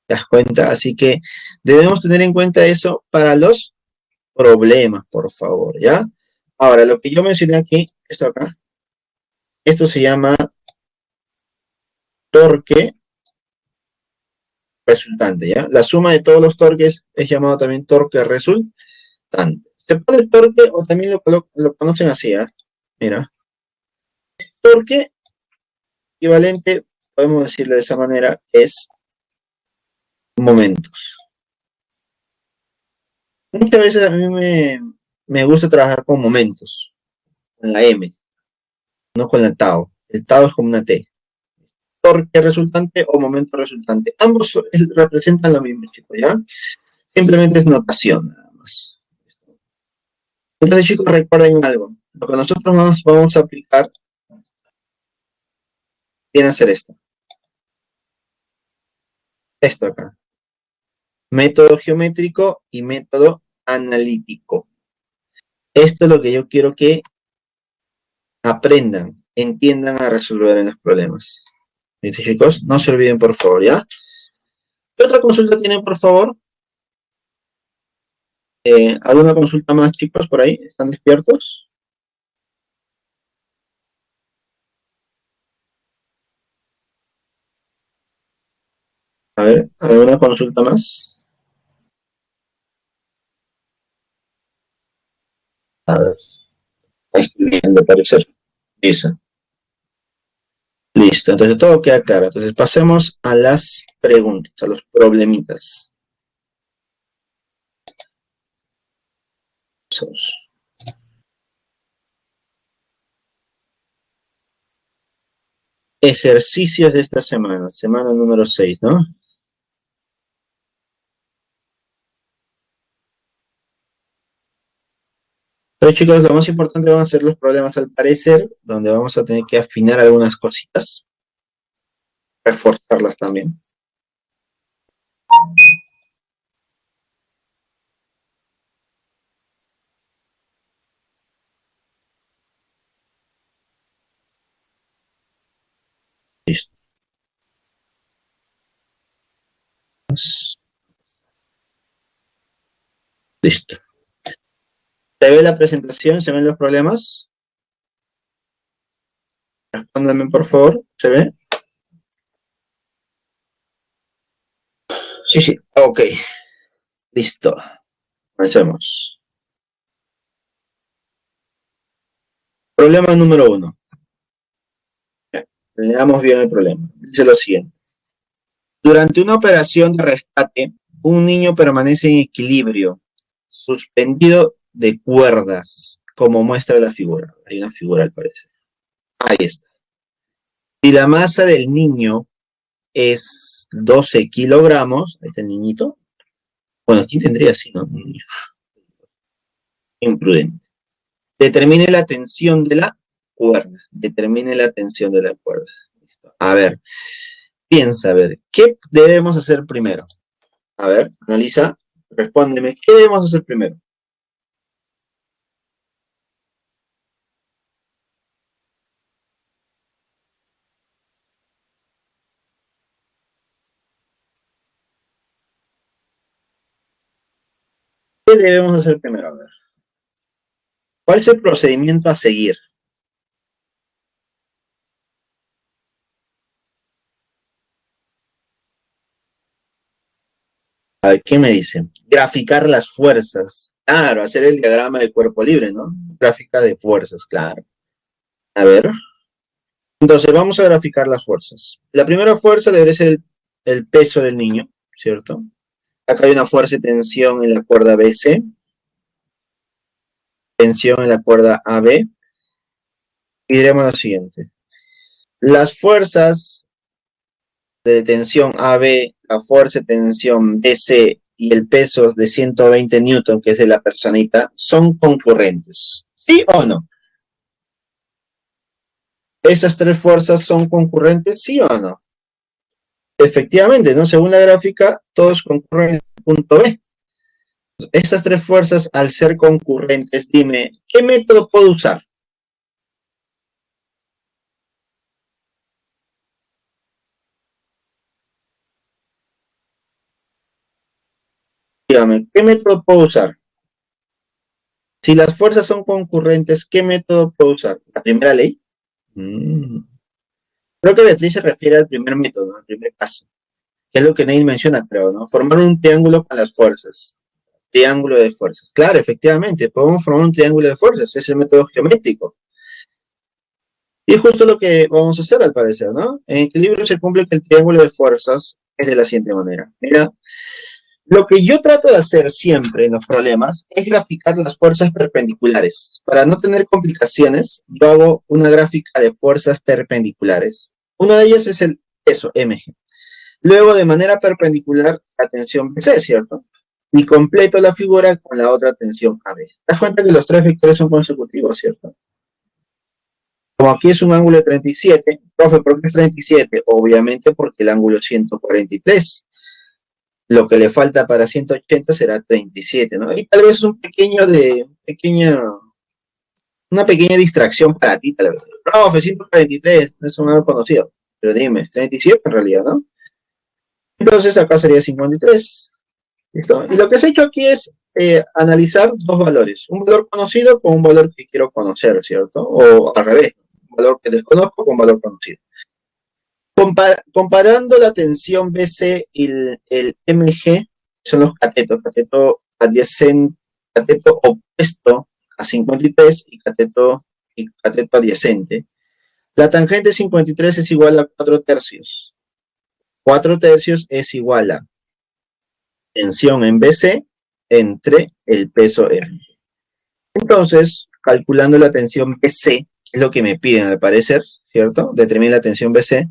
¿Te das cuenta? Así que debemos tener en cuenta eso para los problemas, por favor, ¿ya? Ahora, lo que yo mencioné aquí, esto acá, esto se llama torque resultante, ¿ya? La suma de todos los torques es llamado también torque resultante. Se pone el torque o también lo conocen así, ¿ah? Mira, torque equivalente, podemos decirlo de esa manera, es momentos. Muchas veces a mí me gusta trabajar con momentos, con la M, no con la tau. El tau es como una T. Torque resultante o momento resultante. Ambos representan lo mismo, chicos, ¿ya? Simplemente es notación, nada más. Entonces, chicos, recuerden algo. Lo que nosotros vamos a aplicar viene a ser esto. Esto acá. Método geométrico y método analítico. Esto es lo que yo quiero que aprendan, entiendan a resolver en los problemas. ¿Listo, chicos? No se olviden, por favor, ¿ya? ¿Qué otra consulta tienen, por favor? ¿Alguna consulta más, chicos, por ahí? ¿Están despiertos? A ver, ¿alguna consulta más? A ver, está escribiendo, parecer. Listo. Listo, entonces todo queda claro. Entonces pasemos a las preguntas, a los problemitas. Ejercicios de esta semana, semana número 6, ¿no? Pero chicos, lo más importante van a ser los problemas al parecer, donde vamos a tener que afinar algunas cositas, reforzarlas también. Listo. Listo. ¿Se ve la presentación? ¿Se ven los problemas? Respóndanme, por favor. ¿Se ve? Sí, sí. Ok. Listo. Comencemos. Problema número 1. Leamos bien el problema. Dice lo siguiente. Durante una operación de rescate, un niño permanece en equilibrio, suspendido de cuerdas, como muestra la figura. Hay una figura al parecer. Ahí está. Si la masa del niño es 12 kilogramos, ahí está el niñito. Bueno, ¿quién tendría así, no? Imprudente. Determine la tensión de la cuerda. Determine la tensión de la cuerda. A ver, piensa, a ver, ¿qué debemos hacer primero? A ver, analiza, respóndeme, ¿qué debemos hacer primero? ¿Qué debemos hacer primero? A ver, ¿cuál es el procedimiento a seguir? A ver, ¿qué me dicen? Graficar las fuerzas. Claro, hacer el diagrama del cuerpo libre, ¿no? Gráfica de fuerzas, claro. A ver. Entonces, vamos a graficar las fuerzas. La primera fuerza debería ser el peso del niño, ¿cierto? Acá hay una fuerza de tensión en la cuerda BC, tensión en la cuerda AB. Y diremos lo siguiente. Las fuerzas de tensión AB, la fuerza de tensión BC y el peso de 120 newton, que es de la personita, son concurrentes. ¿Sí o no? ¿Esas tres fuerzas son concurrentes? ¿Sí o no? Efectivamente, ¿no? Según la gráfica, todos concurren en el punto B. Estas tres fuerzas, al ser concurrentes, dime, ¿qué método puedo usar? Dígame, ¿qué método puedo usar? Si las fuerzas son concurrentes, ¿qué método puedo usar? ¿La primera ley? Mm. Creo que Beatriz se refiere al primer método, al primer caso, que es lo que Neil menciona, creo, ¿no? Formar un triángulo con las fuerzas. Triángulo de fuerzas. Claro, efectivamente, podemos formar un triángulo de fuerzas, es el método geométrico. Y es justo lo que vamos a hacer al parecer, ¿no? En equilibrio se cumple que el triángulo de fuerzas es de la siguiente manera. Mira, lo que yo trato de hacer siempre en los problemas es graficar las fuerzas perpendiculares. Para no tener complicaciones, yo hago una gráfica de fuerzas perpendiculares. Una de ellas es el peso, mg. Luego, de manera perpendicular, la tensión BC, ¿cierto? Y completo la figura con la otra tensión AB. ¿Te das cuenta que los tres vectores son consecutivos, cierto? Como aquí es un ángulo de 37, profe, ¿por qué es 37? Obviamente porque el ángulo es 143. Lo que le falta para 180 será 37, ¿no? Y tal vez una pequeña distracción para ti, tal vez. Profe, 143, no es un algo conocido. Pero dime, es 37 en realidad, ¿no? Entonces acá sería 53. ¿Listo? Y lo que se ha hecho aquí es analizar dos valores. Un valor conocido con un valor que quiero conocer, ¿cierto? O al revés, un valor que desconozco con un valor conocido. Comparando la tensión BC y el MG, son los catetos, cateto adyacente, cateto opuesto a 53 y cateto adyacente. La tangente 53 es igual a 4 tercios. 4 tercios es igual a tensión en BC entre el peso F. Entonces, calculando la tensión BC, que es lo que me piden al parecer, ¿cierto? Determina la tensión BC.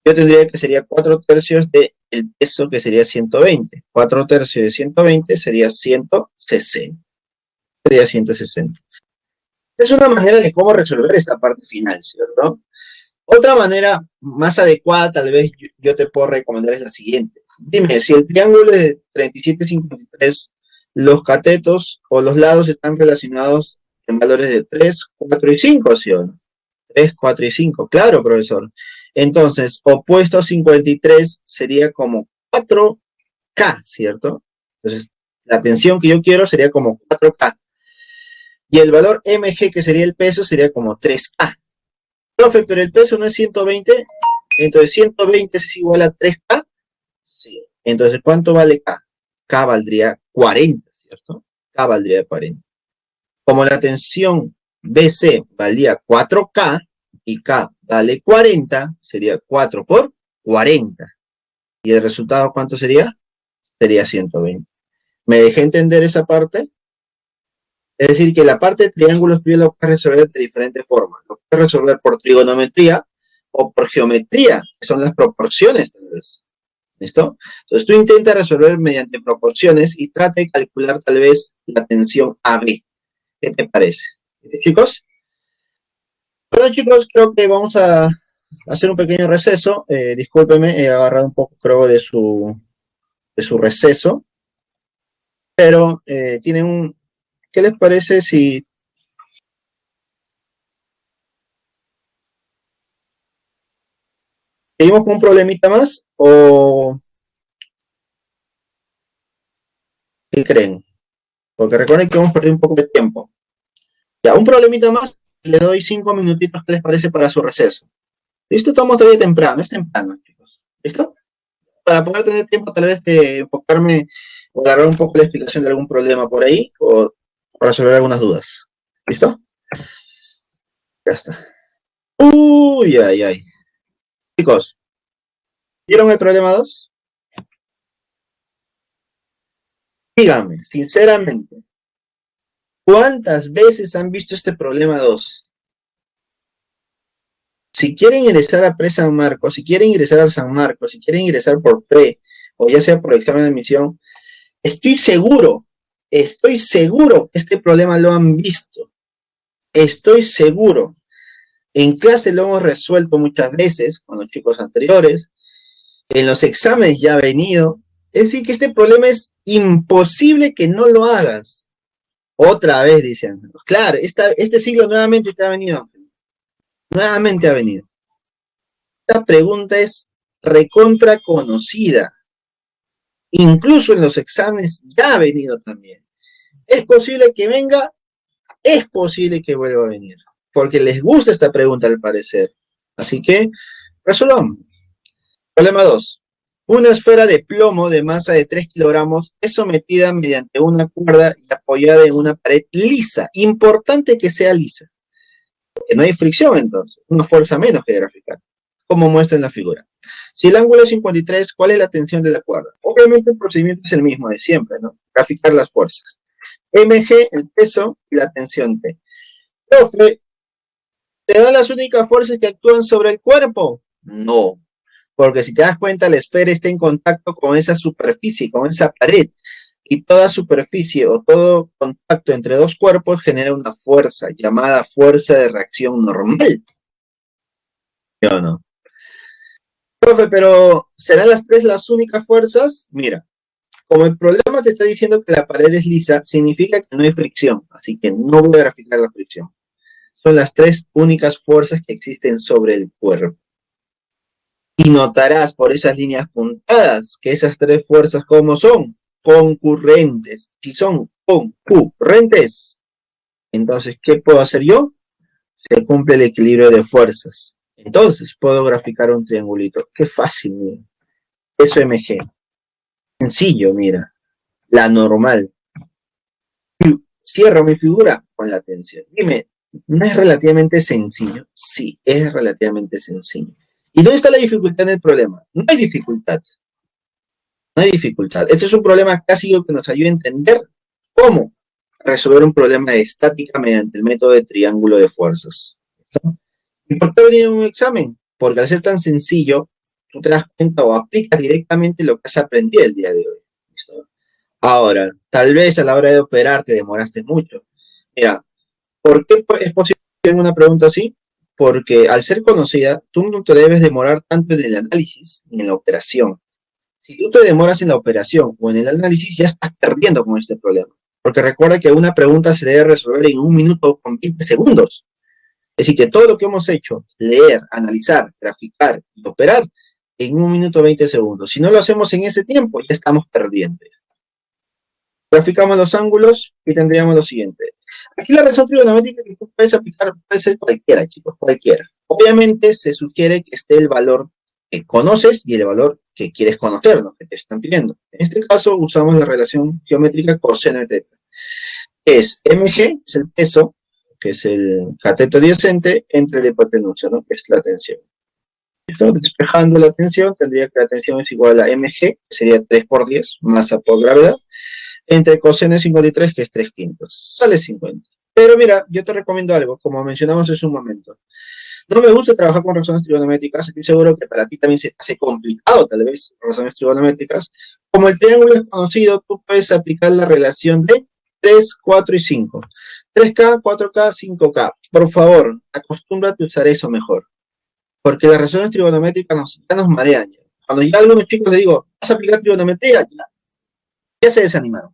Yo tendría que sería 4 tercios del peso, que sería 120. 4 tercios de 120 sería 160. Sería 160. Es una manera de cómo resolver esta parte final, ¿cierto? Otra manera más adecuada, tal vez yo te puedo recomendar, es la siguiente. Dime, si el triángulo es de 37,53, los catetos o los lados están relacionados en valores de 3, 4 y 5, ¿sí o no? 3, 4 y 5, claro, profesor. Entonces, opuesto a 53 sería como 4K, ¿cierto? Entonces, la tensión que yo quiero sería como 4K. Y el valor mg, que sería el peso, sería como 3K. Profe, pero el peso no es 120, entonces 120 es igual a 3K. Sí. Entonces, ¿cuánto vale K? K valdría 40, ¿cierto? K valdría 40. Como la tensión BC valía 4K y K vale 40, sería 4 por 40. ¿Y el resultado cuánto sería? Sería 120. ¿Me dejé entender esa parte? Es decir, que la parte de triángulos tú lo puedes resolver de diferentes formas. Lo puedes resolver por trigonometría o por geometría, que son las proporciones, tal vez. ¿Listo? Entonces tú intentas resolver mediante proporciones y trata de calcular tal vez la tensión AB. ¿Qué te parece? ¿Chicos? Bueno, chicos, creo que vamos a hacer un pequeño receso. Discúlpeme, he agarrado un poco, creo, de su receso. Pero tienen un... ¿Qué les parece si seguimos con un problemita más o qué creen? Porque recuerden que hemos perdido un poco de tiempo. Ya, un problemita más, le doy 5 minutitos, ¿qué les parece para su receso? ¿Listo? Estamos todavía temprano, es temprano, chicos. ¿Listo? Para poder tener tiempo tal vez de enfocarme o agarrar un poco la explicación de algún problema por ahí o para resolver algunas dudas. ¿Listo? Ya está. Uy, ay, ay. Chicos, ¿vieron el problema 2? Díganme, sinceramente, ¿cuántas veces han visto este problema 2? Si quieren ingresar a pre-San Marcos, si quieren ingresar al San Marcos, si quieren ingresar por pre, o ya sea por examen de admisión, estoy seguro que este problema lo han visto. Estoy seguro. En clase lo hemos resuelto muchas veces con los chicos anteriores. En los exámenes ya ha venido. Es decir, que este problema es imposible que no lo hagas. Otra vez, dicen. Claro, este siglo nuevamente te ha venido. Nuevamente ha venido. Esta pregunta es recontra conocida. Incluso en los exámenes ya ha venido también. ¿Es posible que venga? Es posible que vuelva a venir. Porque les gusta esta pregunta al parecer. Así que, resolvamos. Problema 2. Una esfera de plomo de masa de 3 kilogramos es sometida mediante una cuerda y apoyada en una pared lisa. Importante que sea lisa. Porque no hay fricción entonces. Una fuerza menos que graficar. Como muestra en la figura. Si el ángulo es 53, ¿cuál es la tensión de la cuerda? Obviamente el procedimiento es el mismo de siempre, ¿no? Graficar las fuerzas. Mg, el peso y la tensión T. Profe, ¿serán las únicas fuerzas que actúan sobre el cuerpo? No, porque si te das cuenta, la esfera está en contacto con esa superficie, con esa pared, y toda superficie o todo contacto entre dos cuerpos genera una fuerza llamada fuerza de reacción normal. ¿Sí o no? Profe, pero ¿serán las tres las únicas fuerzas? Mira, como el problema te está diciendo que la pared es lisa, significa que no hay fricción, así que no voy a graficar la fricción. Son las tres únicas fuerzas que existen sobre el cuerpo. Y notarás por esas líneas puntadas que esas tres fuerzas, ¿cómo son? Concurrentes. Si son concurrentes, entonces, ¿qué puedo hacer yo? Se cumple el equilibrio de fuerzas. Entonces, puedo graficar un triangulito. Qué fácil, mira. Eso MG. Sencillo, mira. La normal. Cierro mi figura con la tensión. Dime, ¿no es relativamente sencillo? Sí, es relativamente sencillo. ¿Y dónde está la dificultad en el problema? No hay dificultad. No hay dificultad. Este es un problema clásico que nos ayuda a entender cómo resolver un problema de estática mediante el método de triángulo de fuerzas. ¿Y por qué venir a un examen? Porque al ser tan sencillo, tú te das cuenta o aplicas directamente lo que has aprendido el día de hoy. ¿Listo? Ahora, tal vez a la hora de operar te demoraste mucho. Mira, ¿por qué es posible una pregunta así? Porque al ser conocida, tú no te debes demorar tanto en el análisis ni en la operación. Si tú te demoras en la operación o en el análisis, ya estás perdiendo con este problema. Porque recuerda que una pregunta se debe resolver en 1 minuto con 20 segundos. Es decir, que todo lo que hemos hecho, leer, analizar, graficar y operar, en 1 minuto 20 segundos. Si no lo hacemos en ese tiempo, ya estamos perdiendo. Graficamos los ángulos y tendríamos lo siguiente. Aquí la razón trigonométrica que tú puedes aplicar puede ser cualquiera, chicos, cualquiera. Obviamente se sugiere que esté el valor que conoces y el valor que quieres conocer, lo que te están pidiendo. En este caso usamos la relación geométrica coseno de teta. Es mg, es el peso, que es el cateto adyacente, entre la hipotenusa, ¿no? Que es la tensión. ¿Listo? Despejando la tensión, tendría que la tensión es igual a mg, que sería 3 por 10, masa por gravedad, entre coseno de 53, que es 3 quintos. Sale 50. Pero mira, yo te recomiendo algo, como mencionamos hace un momento. No me gusta trabajar con razones trigonométricas, estoy seguro que para ti también se te hace complicado tal vez razones trigonométricas. Como el triángulo es conocido, tú puedes aplicar la relación de 3, 4 y 5. 3K, 4K, 5K. Por favor, acostúmbrate a usar eso mejor. Porque las razones trigonométricas ya nos marean. Ya. Cuando ya a algunos chicos les digo, ¿vas a aplicar trigonometría? Ya se desanimaron.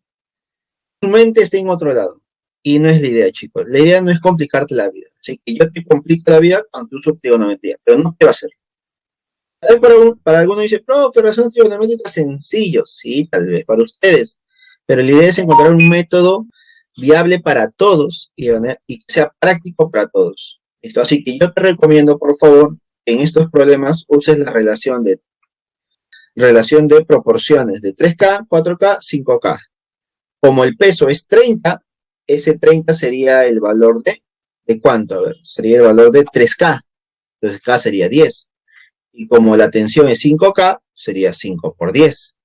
Tu mente está en otro lado. Y no es la idea, chicos. La idea no es complicarte la vida. Así que yo te complico la vida cuando uso trigonometría, pero no quiero hacerlo. Tal vez para algunos dice, no, pero son trigonométricas sencillos. Sí, tal vez para ustedes. Pero la idea es encontrar un método viable para todos y que sea práctico para todos. ¿Listo? Así que yo te recomiendo, por favor, que en estos problemas uses la relación de proporciones de 3K, 4K, 5K. Como el peso es 30, ese 30 sería el valor ¿de cuánto? A ver, sería el valor de 3K. Entonces K sería 10. Y como la tensión es 5K, sería 5 por 10.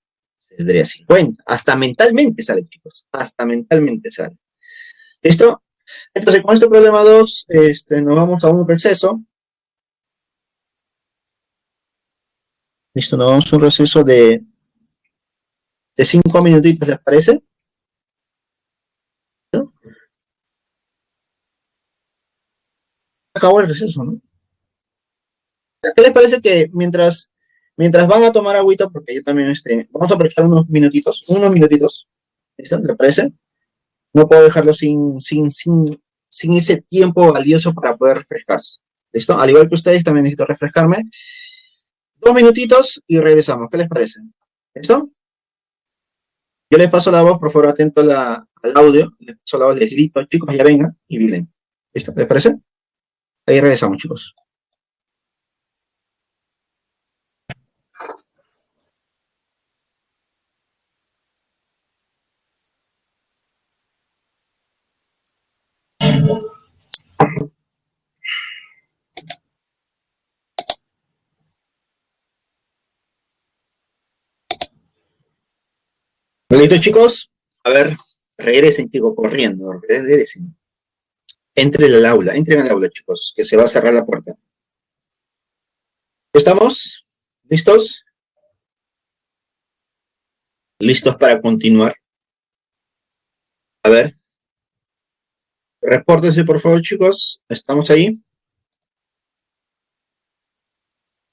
Tendría 50. Hasta mentalmente sale, chicos. Hasta mentalmente sale. ¿Listo? Entonces, con este problema 2, nos vamos a un receso. Listo, nos vamos a un receso de 5 minutitos, ¿les parece? ¿No? Acabó el receso, ¿no? ¿Qué les parece que mientras Mientras van a tomar agüita, porque yo también, vamos a aprovechar unos minutitos, ¿listo? ¿Le parece? No puedo dejarlo sin ese tiempo valioso para poder refrescarse, ¿listo? Al igual que ustedes, también necesito refrescarme. 2 minutitos y regresamos, ¿qué les parece? ¿Listo? Yo les paso la voz, por favor, atento al audio, les paso la voz, les grito, chicos, ya vengan y vienen. ¿Listo? ¿Les parece? Ahí regresamos, chicos. ¿Listo, chicos? A ver, regresen, chicos, corriendo, regresen. Entren al aula, chicos, que se va a cerrar la puerta. ¿Estamos? ¿Listos? ¿Listos para continuar? A ver, repórtense, por favor, chicos. ¿Estamos ahí?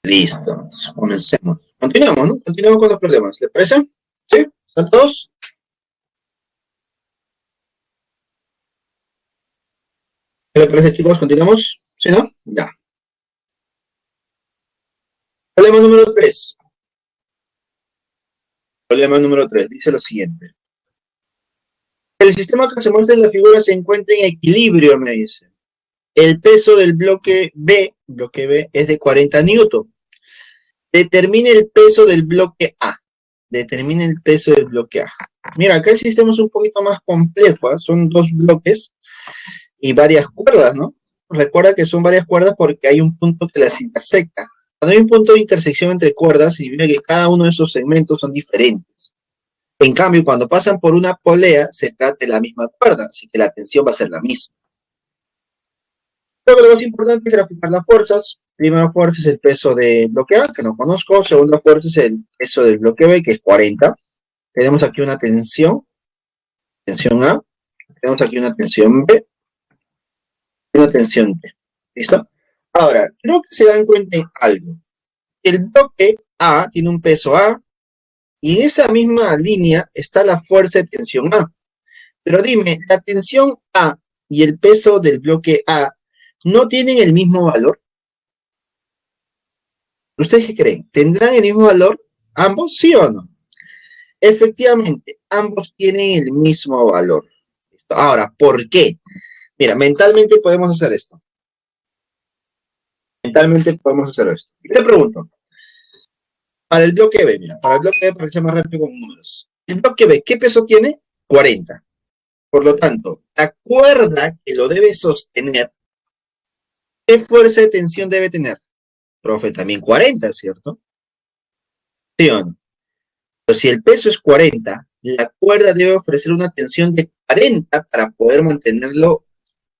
Listo, comencemos. Continuamos, ¿no? Continuamos con los problemas. ¿Les parece? ¿Sí? ¿Están todos? ¿Qué les parece, chicos? ¿Continuamos? ¿Sí, no? Ya. Problema número 3. Problema número 3. Dice lo siguiente. El sistema que se muestra en la figura se encuentra en equilibrio, me dice. El peso del bloque B es de 40 newton. Determine el peso del bloque A. Determine el peso del bloque A. Mira, acá el sistema es un poquito más complejo, ¿eh? Son 2 bloques y varias cuerdas, ¿no? Recuerda que son varias cuerdas porque hay un punto que las intersecta. Cuando hay un punto de intersección entre cuerdas, significa que cada uno de esos segmentos son diferentes. En cambio, cuando pasan por una polea, se trata de la misma cuerda, así que la tensión va a ser la misma. Creo que lo más importante es graficar las fuerzas. Primera fuerza es el peso del bloque A, que no conozco. Segunda fuerza es el peso del bloque B, que es 40. Tenemos aquí una tensión A. Tenemos aquí una tensión B y una tensión T. ¿Listo? Ahora, creo que se dan cuenta de algo. El bloque A tiene un peso A y en esa misma línea está la fuerza de tensión A. Pero dime, ¿la tensión A y el peso del bloque A no tienen el mismo valor? ¿Ustedes qué creen? ¿Tendrán el mismo valor ambos, sí o no? Efectivamente, ambos tienen el mismo valor. Ahora, ¿por qué? Mira, mentalmente podemos hacer esto. Mentalmente podemos hacer esto. Y te pregunto, para el bloque B, mira, para el bloque B, para que sea más rápido con números. El bloque B, ¿qué peso tiene? 40. Por lo tanto, la cuerda que lo debe sostener, ¿qué fuerza de tensión debe tener? Profe, también 40, ¿cierto? ¿Sí o no? Pero si el peso es 40, la cuerda debe ofrecer una tensión de 40 para poder mantenerlo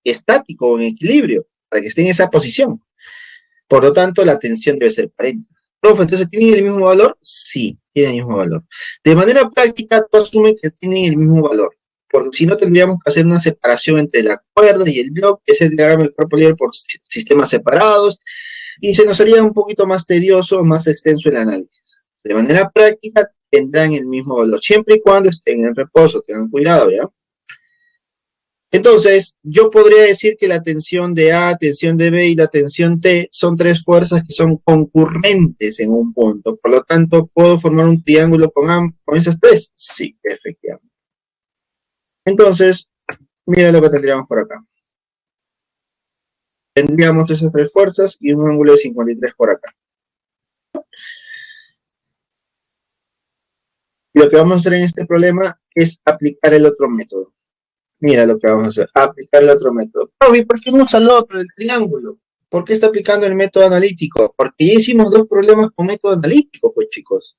estático o en equilibrio, para que esté en esa posición. Por lo tanto, la tensión debe ser 40. Profe, entonces, ¿tienen el mismo valor? Sí, tienen el mismo valor. De manera práctica, tú asumes que tienen el mismo valor, porque si no tendríamos que hacer una separación entre la cuerda y el bloque, es el diagrama del cuerpo libre por sistemas separados, y se nos haría un poquito más tedioso, más extenso el análisis. De manera práctica, tendrán el mismo valor, siempre y cuando estén en reposo, tengan cuidado, ¿ya? Entonces, yo podría decir que la tensión de A, tensión de B y la tensión T son 3 fuerzas que son concurrentes en un punto. Por lo tanto, ¿puedo formar un triángulo con esas 3? Sí, efectivamente. Entonces, mira lo que tendríamos por acá. Tendríamos esas 3 fuerzas y un ángulo de 53 por acá. Lo que vamos a hacer en este problema es aplicar el otro método. Mira lo que vamos a hacer, aplicar el otro método. ¿Y por qué no usa el otro, el triángulo? ¿Por qué está aplicando el método analítico? Porque ya hicimos 2 problemas con método analítico, pues chicos.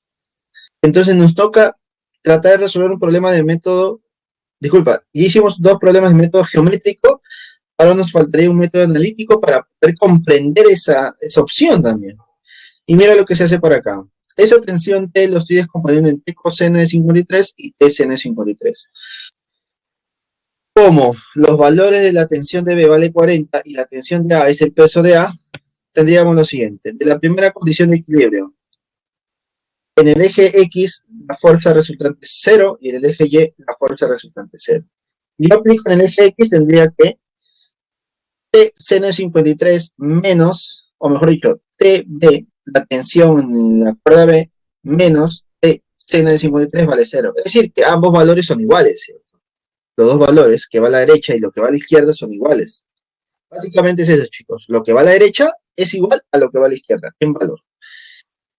Entonces nos toca tratar de resolver un problema de método, disculpa, ya hicimos 2 problemas de método geométrico, ahora nos faltaría un método analítico para poder comprender esa opción también. Y mira lo que se hace por acá. Esa tensión T lo estoy descomponiendo en T coseno de 53 y T seno de 53. Como los valores de la tensión de B vale 40 y la tensión de A es el peso de A, tendríamos lo siguiente. De la primera condición de equilibrio, En el eje X, la fuerza resultante es 0 y en el eje Y, la fuerza resultante es 0. Yo aplico en el eje X, tendría que T seno de 53 menos, o mejor dicho, TB, la tensión en la cuerda B, menos T seno de 53 vale 0. Es decir, que ambos valores son iguales, ¿cierto? Los dos valores, que va a la derecha y lo que va a la izquierda, son iguales. Básicamente es eso, chicos. Lo que va a la derecha es igual a lo que va a la izquierda, en valor.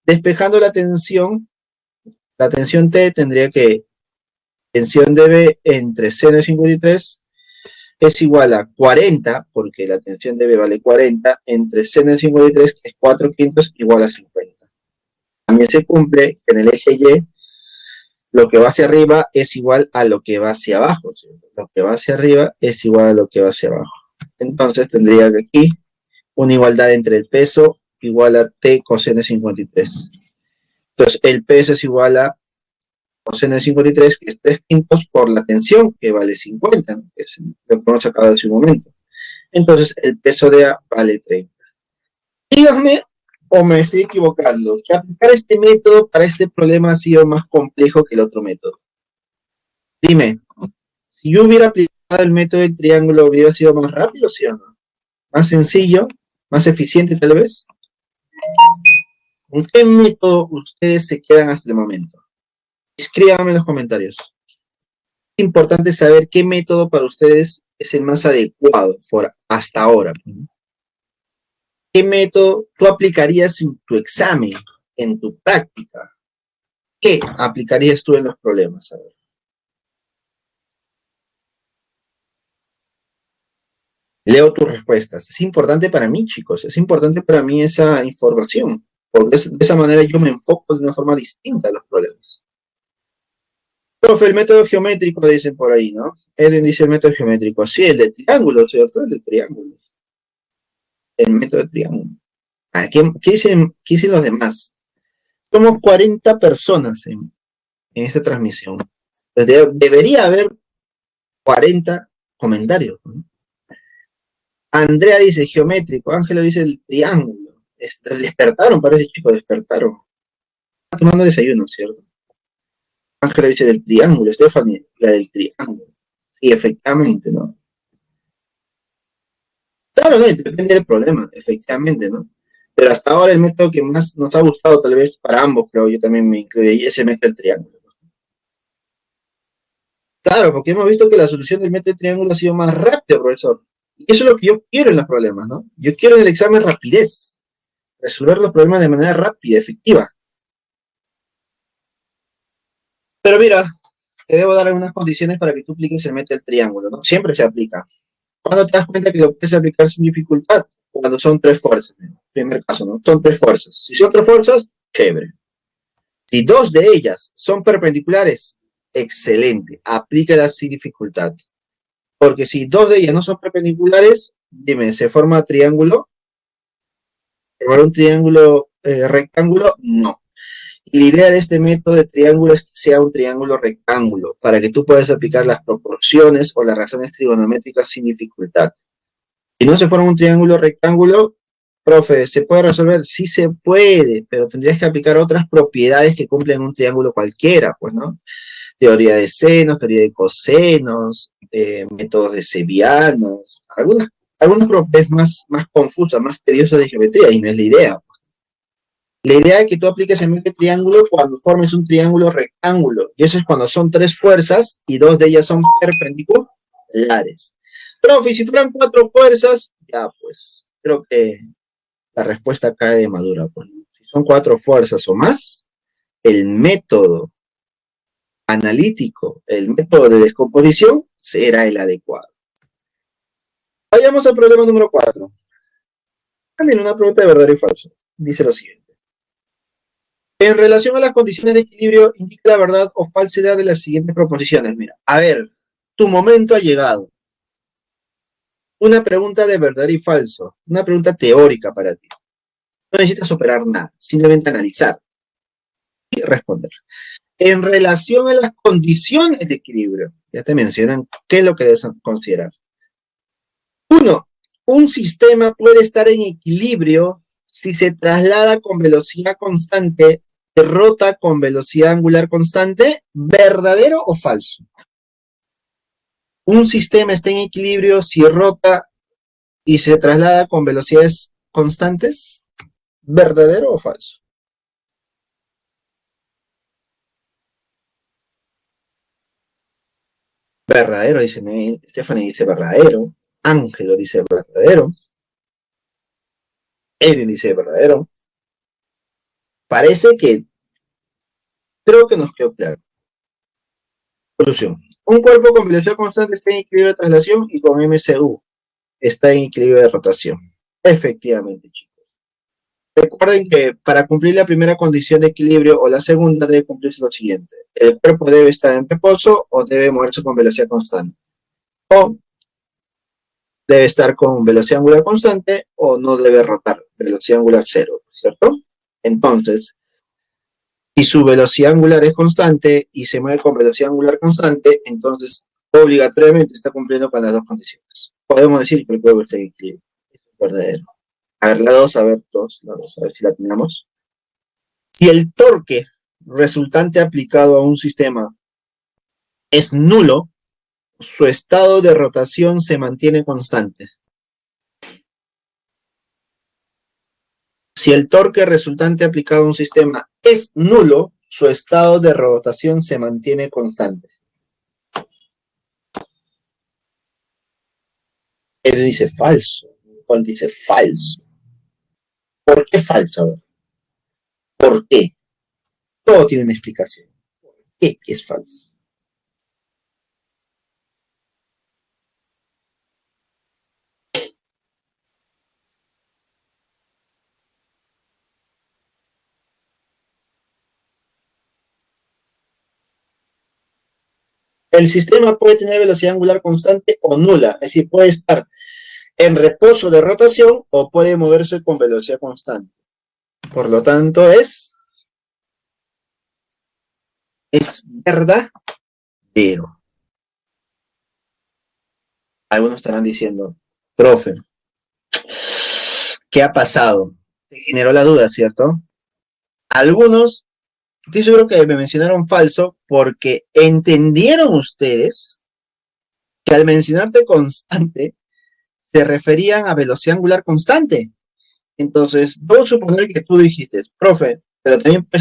Despejando la tensión T tendría que tensión dB entre seno de 53 es igual a 40, porque la tensión dB vale 40, entre seno de 53, que es 4 quintos, igual a 50. También se cumple que en el eje Y, lo que va hacia arriba es igual a lo que va hacia abajo, ¿sí? Lo que va hacia arriba es igual a lo que va hacia abajo. Entonces tendría que aquí una igualdad entre el peso igual a T coseno de 53. Entonces el peso es igual a coseno de 53, que es 3 quintos por la tensión, que vale 50, ¿no? Que es lo que hemos sacado hace un momento. Entonces el peso de A vale 30. Díganme, o me estoy equivocando, que aplicar este método para este problema ha sido más complejo que el otro método. Dime, si yo hubiera aplicado el método del triángulo, ¿hubiera sido más rápido, sí o no? ¿Más sencillo? ¿Más eficiente tal vez? ¿Con qué método ustedes se quedan hasta el momento? Escríbanme en los comentarios. Es importante saber qué método para ustedes es el más adecuado por hasta ahora. ¿Qué método tú aplicarías en tu examen, en tu práctica? ¿Qué aplicarías tú en los problemas? A ver. Leo tus respuestas. Es importante para mí, chicos. Es importante para mí esa información. Porque de esa manera yo me enfoco de una forma distinta a los problemas. Profe, el método geométrico dicen por ahí, ¿no? Eden dice el método geométrico. Sí, el de triángulo, ¿cierto? El de triángulo. El método de triángulo. ¿Qué dicen los demás? Somos 40 personas en esta transmisión. Entonces, debería haber 40 comentarios, ¿no? Andrea dice geométrico, Ángelo dice el triángulo. Despertaron, parece, chicos, despertaron. Están tomando desayuno, ¿cierto? Ángelo dice del triángulo, Stephanie, la del triángulo. Sí, efectivamente, ¿no? Claro, no, depende del problema, efectivamente, ¿no? Pero hasta ahora el método que más nos ha gustado, tal vez para ambos, creo, yo también me incluyo ahí, es el método del triángulo. Claro, porque hemos visto que la solución del método del triángulo ha sido más rápida, profesor. Y eso es lo que yo quiero en los problemas, ¿no? Yo quiero en el examen rapidez, resolver los problemas de manera rápida, efectiva. Pero mira, te debo dar algunas condiciones para que tú apliques el método del triángulo, ¿no? Siempre se aplica. ¿Cuándo te das cuenta que lo puedes aplicar sin dificultad? Cuando son tres fuerzas. Primer caso, ¿no? Son tres fuerzas. Si son tres fuerzas, chévere. Si dos de ellas son perpendiculares, excelente. Aplícalas sin dificultad. Porque si dos de ellas no son perpendiculares, dime, ¿se forma triángulo? ¿Formar un triángulo rectángulo? No. Y la idea de este método de triángulo es que sea un triángulo rectángulo, para que tú puedas aplicar las proporciones o las razones trigonométricas sin dificultad. Si no se forma un triángulo rectángulo, profe, ¿se puede resolver? Sí se puede, pero tendrías que aplicar otras propiedades que cumplen un triángulo cualquiera, pues, ¿no? Teoría de senos, teoría de cosenos, métodos de Sevianos, algunas propiedades más confusas, más tediosas de geometría, y no es la idea. La idea es que tú apliques el método de triángulo cuando formes un triángulo rectángulo, y eso es cuando son tres fuerzas y dos de ellas son perpendiculares. Profe, si fueran cuatro fuerzas, ya pues, creo que la respuesta cae de madura. Pues. Si son cuatro fuerzas o más, el método analítico, el método de descomposición, será el adecuado. Vayamos al problema número 4. También una pregunta de verdadero y falso. Dice lo siguiente. En relación a las condiciones de equilibrio, indica la verdad o falsedad de las siguientes proposiciones. Mira, a ver, tu momento ha llegado. Una pregunta de verdadero y falso. Una pregunta teórica para ti. No necesitas operar nada, simplemente analizar y responder. En relación a las condiciones de equilibrio, ya te mencionan qué es lo que debes considerar. 1. Un sistema puede estar en equilibrio si se traslada con velocidad constante rota con velocidad angular constante, ¿verdadero o falso? Un sistema está en equilibrio si rota y se traslada con velocidades constantes, ¿verdadero o falso? Verdadero, dice Neil. Stephanie dice verdadero. Ángelo dice verdadero. Edwin dice verdadero. Parece que, creo que nos quedó claro. Solución. Un cuerpo con velocidad constante está en equilibrio de traslación y con MCU está en equilibrio de rotación. Efectivamente, chicos. Recuerden que para cumplir la primera condición de equilibrio o la segunda debe cumplirse lo siguiente. El cuerpo debe estar en reposo o debe moverse con velocidad constante. O debe estar con velocidad angular constante o no debe rotar, velocidad angular cero, ¿cierto? Entonces, si su velocidad angular es constante y se mueve con velocidad angular constante, entonces obligatoriamente está cumpliendo con las dos condiciones. Podemos decir que el cuerpo está en equilibrio. Es verdadero. A ver, la dos, a ver si la tenemos. Si el torque resultante aplicado a un sistema es nulo, su estado de rotación se mantiene constante. Si el torque resultante aplicado a un sistema es nulo, su estado de rotación se mantiene constante. Él dice falso. Juan dice falso. ¿Por qué falso? ¿Por qué? Todo tiene una explicación. ¿Por qué es falso? El sistema puede tener velocidad angular constante o nula, es decir, puede estar en reposo de rotación o puede moverse con velocidad constante. Por lo tanto, es verdadero. Algunos estarán diciendo, profe, ¿qué ha pasado? Se generó la duda, ¿cierto? Algunos, estoy seguro que me mencionaron falso porque entendieron ustedes que al mencionarte constante se referían a velocidad angular constante. Entonces, debo suponer que tú dijiste, profe, pero también puede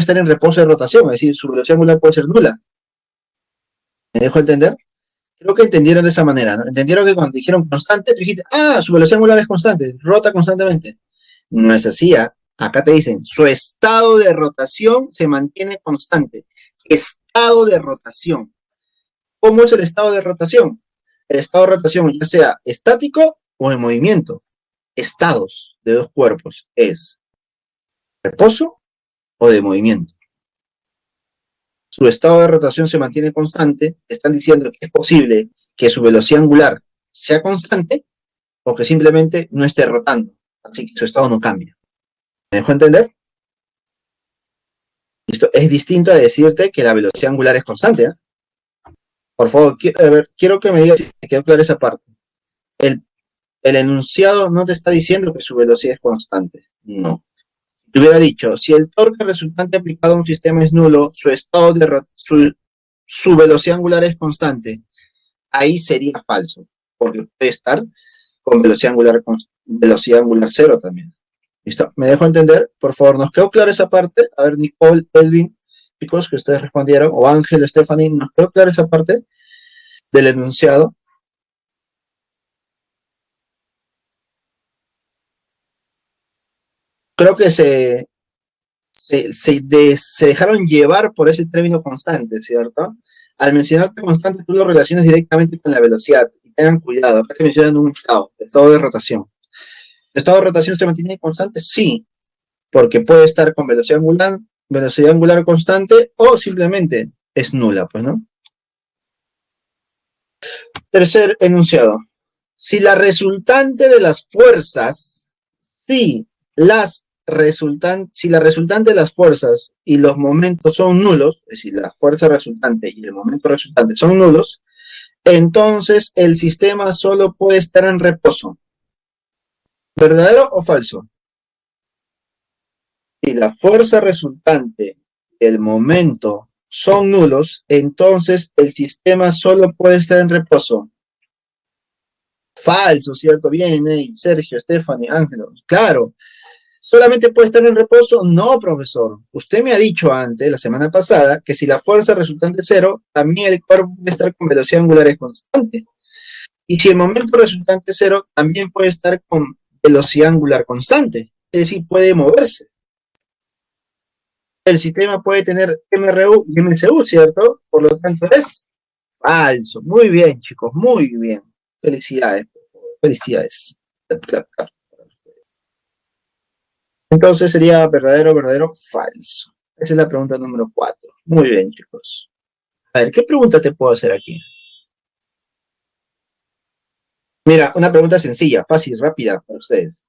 estar en reposo de rotación, es decir, su velocidad angular puede ser nula. ¿Me dejo entender? Creo que entendieron de esa manera, ¿no? Entendieron que cuando dijeron constante, tú dijiste, su velocidad angular es constante, rota constantemente. No es así, ¿eh? Acá te dicen, su estado de rotación se mantiene constante. Estado de rotación. ¿Cómo es el estado de rotación? El estado de rotación, ya sea estático o en movimiento. Estados de dos cuerpos es reposo o de movimiento. Su estado de rotación se mantiene constante. Están diciendo que es posible que su velocidad angular sea constante o que simplemente no esté rotando. Así que su estado no cambia. ¿Me dejo entender? Esto es distinto a decirte que la velocidad angular es constante, ¿eh? Por favor, quiero que me digas si te quedó clara esa parte. El, el enunciado no te está diciendo que su velocidad es constante. No. Te hubiera dicho, si el torque resultante aplicado a un sistema es nulo, su velocidad angular es constante. Ahí sería falso, porque puede estar con velocidad angular cero también. ¿Listo? ¿Me dejo entender? Por favor, ¿nos quedó clara esa parte? A ver, Nicole, Elvin, chicos, que ustedes respondieron, o Ángel, Stephanie, ¿nos quedó clara esa parte del enunciado? Creo que se dejaron llevar por ese término constante, ¿cierto? Al mencionarte constante, tú lo relacionas directamente con la velocidad. Y tengan cuidado, acá te mencionan un estado de rotación. ¿El estado de rotación se mantiene constante? Sí, porque puede estar con velocidad angular constante o simplemente es nula, pues, ¿no? Tercer enunciado. Si la resultante de las fuerzas, si la resultante de las fuerzas y los momentos son nulos, es decir, la fuerza resultante y el momento resultante son nulos, entonces el sistema solo puede estar en reposo. ¿Verdadero o falso? Si la fuerza resultante y el momento son nulos, entonces el sistema solo puede estar en reposo. Falso, ¿cierto? Bien, Sergio, Stephanie, Ángelo. Claro, ¿solamente puede estar en reposo? No, profesor. Usted me ha dicho antes, la semana pasada, que si la fuerza resultante es cero, también el cuerpo puede estar con velocidad angular constante. Y si el momento resultante es cero, también puede estar con velocidad angular constante. Es decir, puede moverse. El sistema puede tener MRU y MCU, ¿cierto? Por lo tanto, es falso. Muy bien, chicos, muy bien. Felicidades. Felicidades. Entonces sería verdadero, verdadero, falso. Esa es la pregunta número 4. Muy bien, chicos. A ver, ¿qué pregunta te puedo hacer aquí? Mira, una pregunta sencilla, fácil, rápida para ustedes.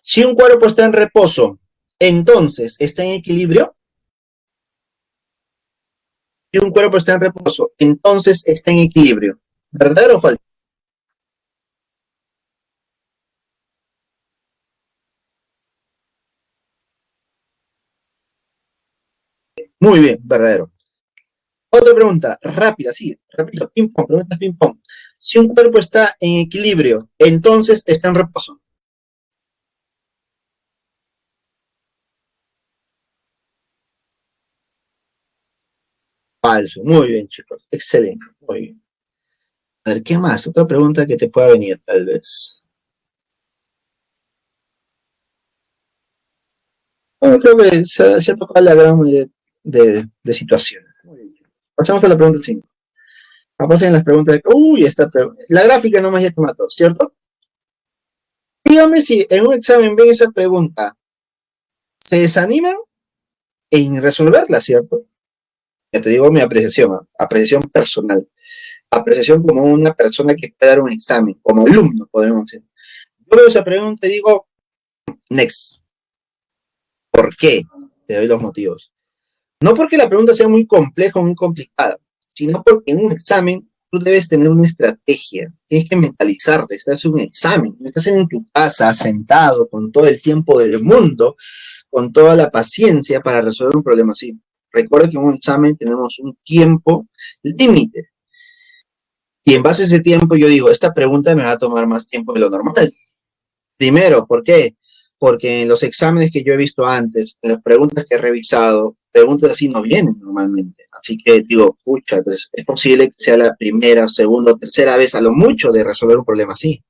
Si un cuerpo está en reposo, entonces está en equilibrio. Si un cuerpo está en reposo, entonces está en equilibrio. ¿Verdadero o falso? Muy bien, verdadero. Otra pregunta, rápida, sí, rápido, ping pong, preguntas ping pong. Si un cuerpo está en equilibrio, entonces está en reposo. Falso. Muy bien, chicos. Excelente. Muy bien. A ver, ¿qué más? Otra pregunta que te pueda venir, tal vez. Bueno, creo que se ha tocado la gran mayoría de situaciones. Muy bien. Pasamos a la pregunta 5. Vamos en las preguntas. Uy, esta pregunta. La gráfica nomás ya te mató, ¿cierto? Dígame si en un examen ven esa pregunta, ¿se desaniman en resolverla, ¿cierto? Ya te digo mi apreciación, ¿eh? Apreciación personal. Apreciación como una persona que puede dar un examen, como alumno, podemos decir. Yo veo esa pregunta y digo, next. ¿Por qué? Te doy los motivos. No porque la pregunta sea muy compleja o muy complicada, sino porque en un examen tú debes tener una estrategia, tienes que mentalizarte, estás en un examen, no estás en tu casa sentado con todo el tiempo del mundo, con toda la paciencia para resolver un problema así. Recuerda que en un examen tenemos un tiempo límite y en base a ese tiempo yo digo, esta pregunta me va a tomar más tiempo de lo normal. Primero, ¿por qué? Porque en los exámenes que yo he visto antes, en las preguntas que he revisado, preguntas así no vienen normalmente. Así que digo, pucha, entonces es posible que sea la primera, segunda o tercera vez a lo mucho de resolver un problema así.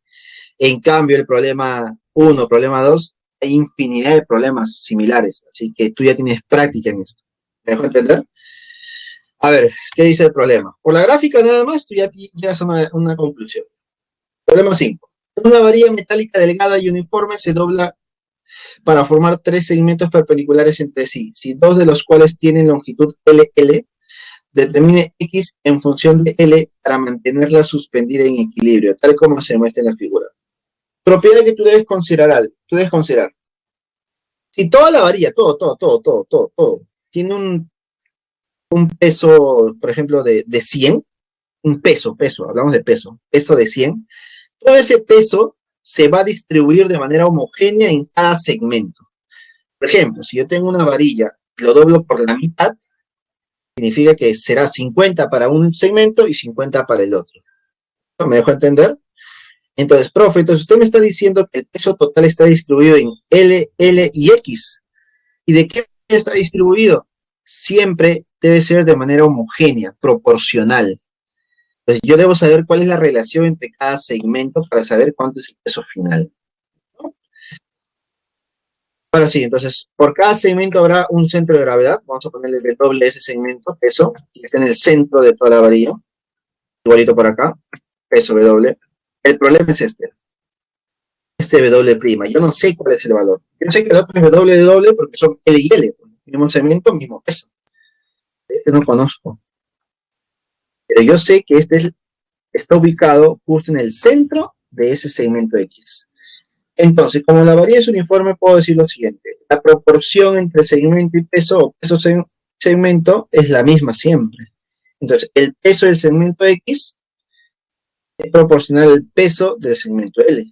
En cambio, el problema uno, problema 2, hay infinidad de problemas similares. Así que tú ya tienes práctica en esto. ¿Me dejo entender? A ver, ¿qué dice el problema? Por la gráfica nada más, tú ya llegas a una conclusión. Problema 5. Una varilla metálica delgada y uniforme se dobla para formar tres segmentos perpendiculares entre sí, si dos de los cuales tienen longitud LL, determine X en función de L para mantenerla suspendida en equilibrio, tal como se muestra en la figura. Propiedad que tú debes considerar, si toda la varilla, todo, tiene un peso, por ejemplo, de 100, un peso, hablamos de peso de 100, todo ese peso se va a distribuir de manera homogénea en cada segmento. Por ejemplo, si yo tengo una varilla, lo doblo por la mitad, significa que será 50 para un segmento y 50 para el otro. ¿Me dejo entender? Entonces, profe, entonces usted me está diciendo que el peso total está distribuido en L, L y X. ¿Y de qué está distribuido? Siempre debe ser de manera homogénea, proporcional. Entonces, yo debo saber cuál es la relación entre cada segmento para saber cuánto es el peso final. Bueno, sí, entonces, por cada segmento habrá un centro de gravedad. Vamos a ponerle el doble a ese segmento, peso, que está en el centro de toda la varilla. Igualito por acá, peso W. El problema es este W'. Yo no sé cuál es el valor. Yo sé que el otro es W porque son L y L. Mismo segmento, mismo peso. Este no conozco. Pero yo sé que está ubicado justo en el centro de ese segmento X. Entonces, como la varilla es uniforme, puedo decir lo siguiente. La proporción entre segmento y peso, o peso-segmento, es la misma siempre. Entonces, el peso del segmento X es proporcional al peso del segmento L.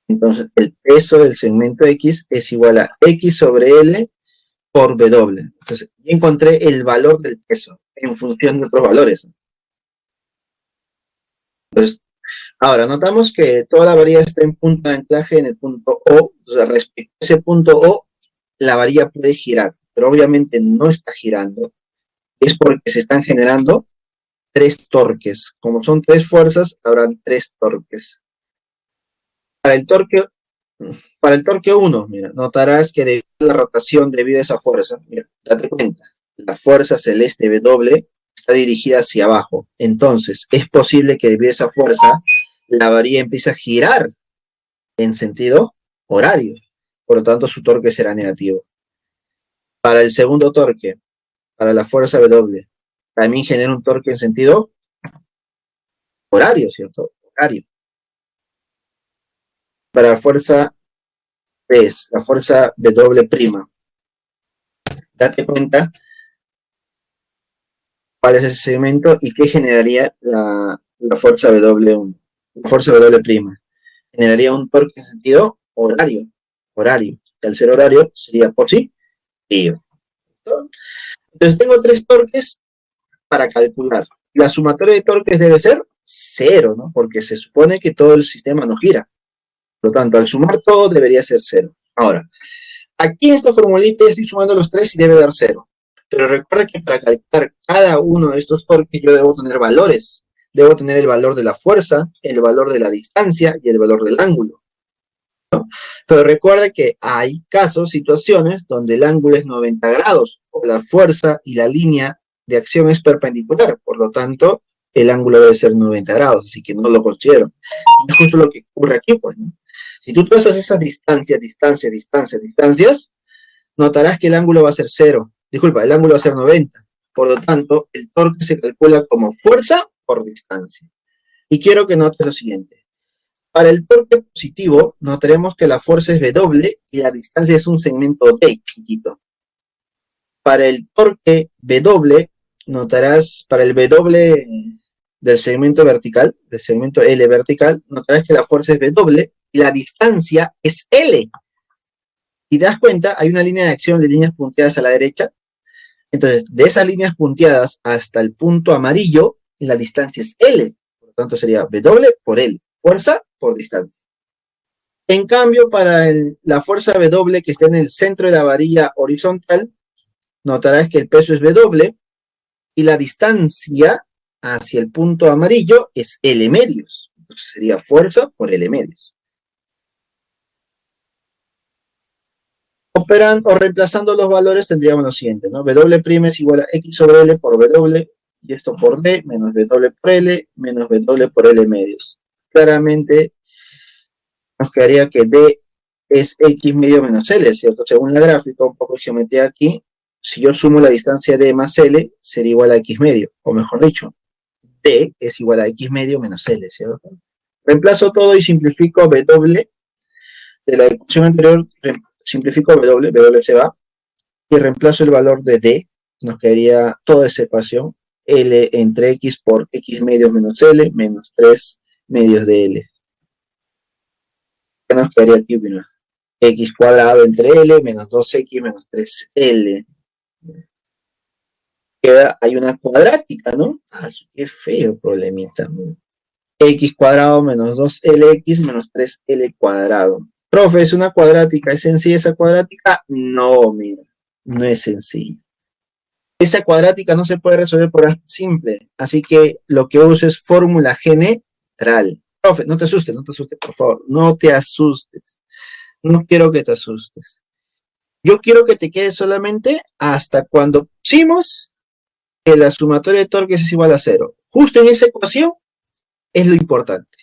Entonces, el peso del segmento X es igual a X sobre L por W. Entonces, ya encontré el valor del peso en función de otros valores. Entonces, ahora, notamos que toda la varilla está en punto de anclaje en el punto O. O sea, respecto a ese punto O, la varilla puede girar, pero obviamente no está girando. Es porque se están generando tres torques. Como son tres fuerzas, habrán tres torques. Para el torque, para el torque 1, mira, notarás que debido a la rotación, debido a esa fuerza, mira, date cuenta, la fuerza celeste W está dirigida hacia abajo. Entonces, es posible que debido a esa fuerza, la varilla empiece a girar en sentido horario. Por lo tanto, su torque será negativo. Para el segundo torque, para la fuerza W, también genera un torque en sentido horario, ¿cierto? Horario. Para la fuerza es la fuerza W'. Date cuenta cuál es ese segmento y qué generaría la fuerza W1. La fuerza W'. Generaría un torque en sentido horario. Horario. Y al ser horario sería positivo. Entonces tengo tres torques para calcular. La sumatoria de torques debe ser cero, ¿no? Porque se supone que todo el sistema no gira. Por lo tanto, al sumar todo debería ser cero. Ahora, aquí en esta formulita estoy sumando los tres y debe dar cero. Pero recuerda que para calcular cada uno de estos torques yo debo tener valores. Debo tener el valor de la fuerza, el valor de la distancia y el valor del ángulo, ¿no? Pero recuerda que hay casos, situaciones, donde el ángulo es 90 grados o la fuerza y la línea de acción es perpendicular. Por lo tanto, el ángulo debe ser 90 grados, así que no lo considero. Y es justo lo que ocurre aquí, pues, ¿no? Si tú trazas esas distancias, notarás que el ángulo va a ser cero. Disculpa, el ángulo va a ser 90. Por lo tanto, el torque se calcula como fuerza por distancia. Y quiero que notes lo siguiente. Para el torque positivo, notaremos que la fuerza es W y la distancia es un segmento D, chiquito. Para el torque W, notarás, para el W del segmento vertical, del segmento L vertical, notarás que la fuerza es W y la distancia es L. Si te das cuenta, hay una línea de acción de líneas punteadas a la derecha. Entonces, de esas líneas punteadas hasta el punto amarillo, la distancia es L. Por lo tanto, sería W por L. Fuerza por distancia. En cambio, para la fuerza W que está en el centro de la varilla horizontal, notarás que el peso es W y la distancia hacia el punto amarillo es L medios. Entonces sería fuerza por L medios. Operando o reemplazando los valores tendríamos lo siguiente, ¿no? W' es igual a X sobre L por W, y esto por D, menos W por L, menos W por L medios. Claramente nos quedaría que D es X medio menos L, ¿cierto? Según la gráfica, un poco de geometría aquí, si yo sumo la distancia D más L, sería igual a X medio, o mejor dicho, D es igual a X medio menos L, ¿cierto? Reemplazo todo y simplifico W de la ecuación anterior, simplifico W se va, y reemplazo el valor de D, nos quedaría toda esa ecuación, L entre X por X medios menos L, menos 3 medios de L. ¿Qué nos quedaría aquí? Bueno, X cuadrado entre L, menos 2X menos 3L. Queda, hay una cuadrática, ¿no? Ah, qué feo problemita. X cuadrado menos 2LX menos 3L cuadrado. Profe, ¿es una cuadrática? ¿Es sencilla esa cuadrática? No, mira, no es sencilla. Esa cuadrática no se puede resolver por algo simple, así que lo que uso es fórmula general. Profe, no te asustes, por favor, no te asustes. No quiero que te asustes. Yo quiero que te quedes solamente hasta cuando pusimos que la sumatoria de torques es igual a 0. Justo en esa ecuación es lo importante.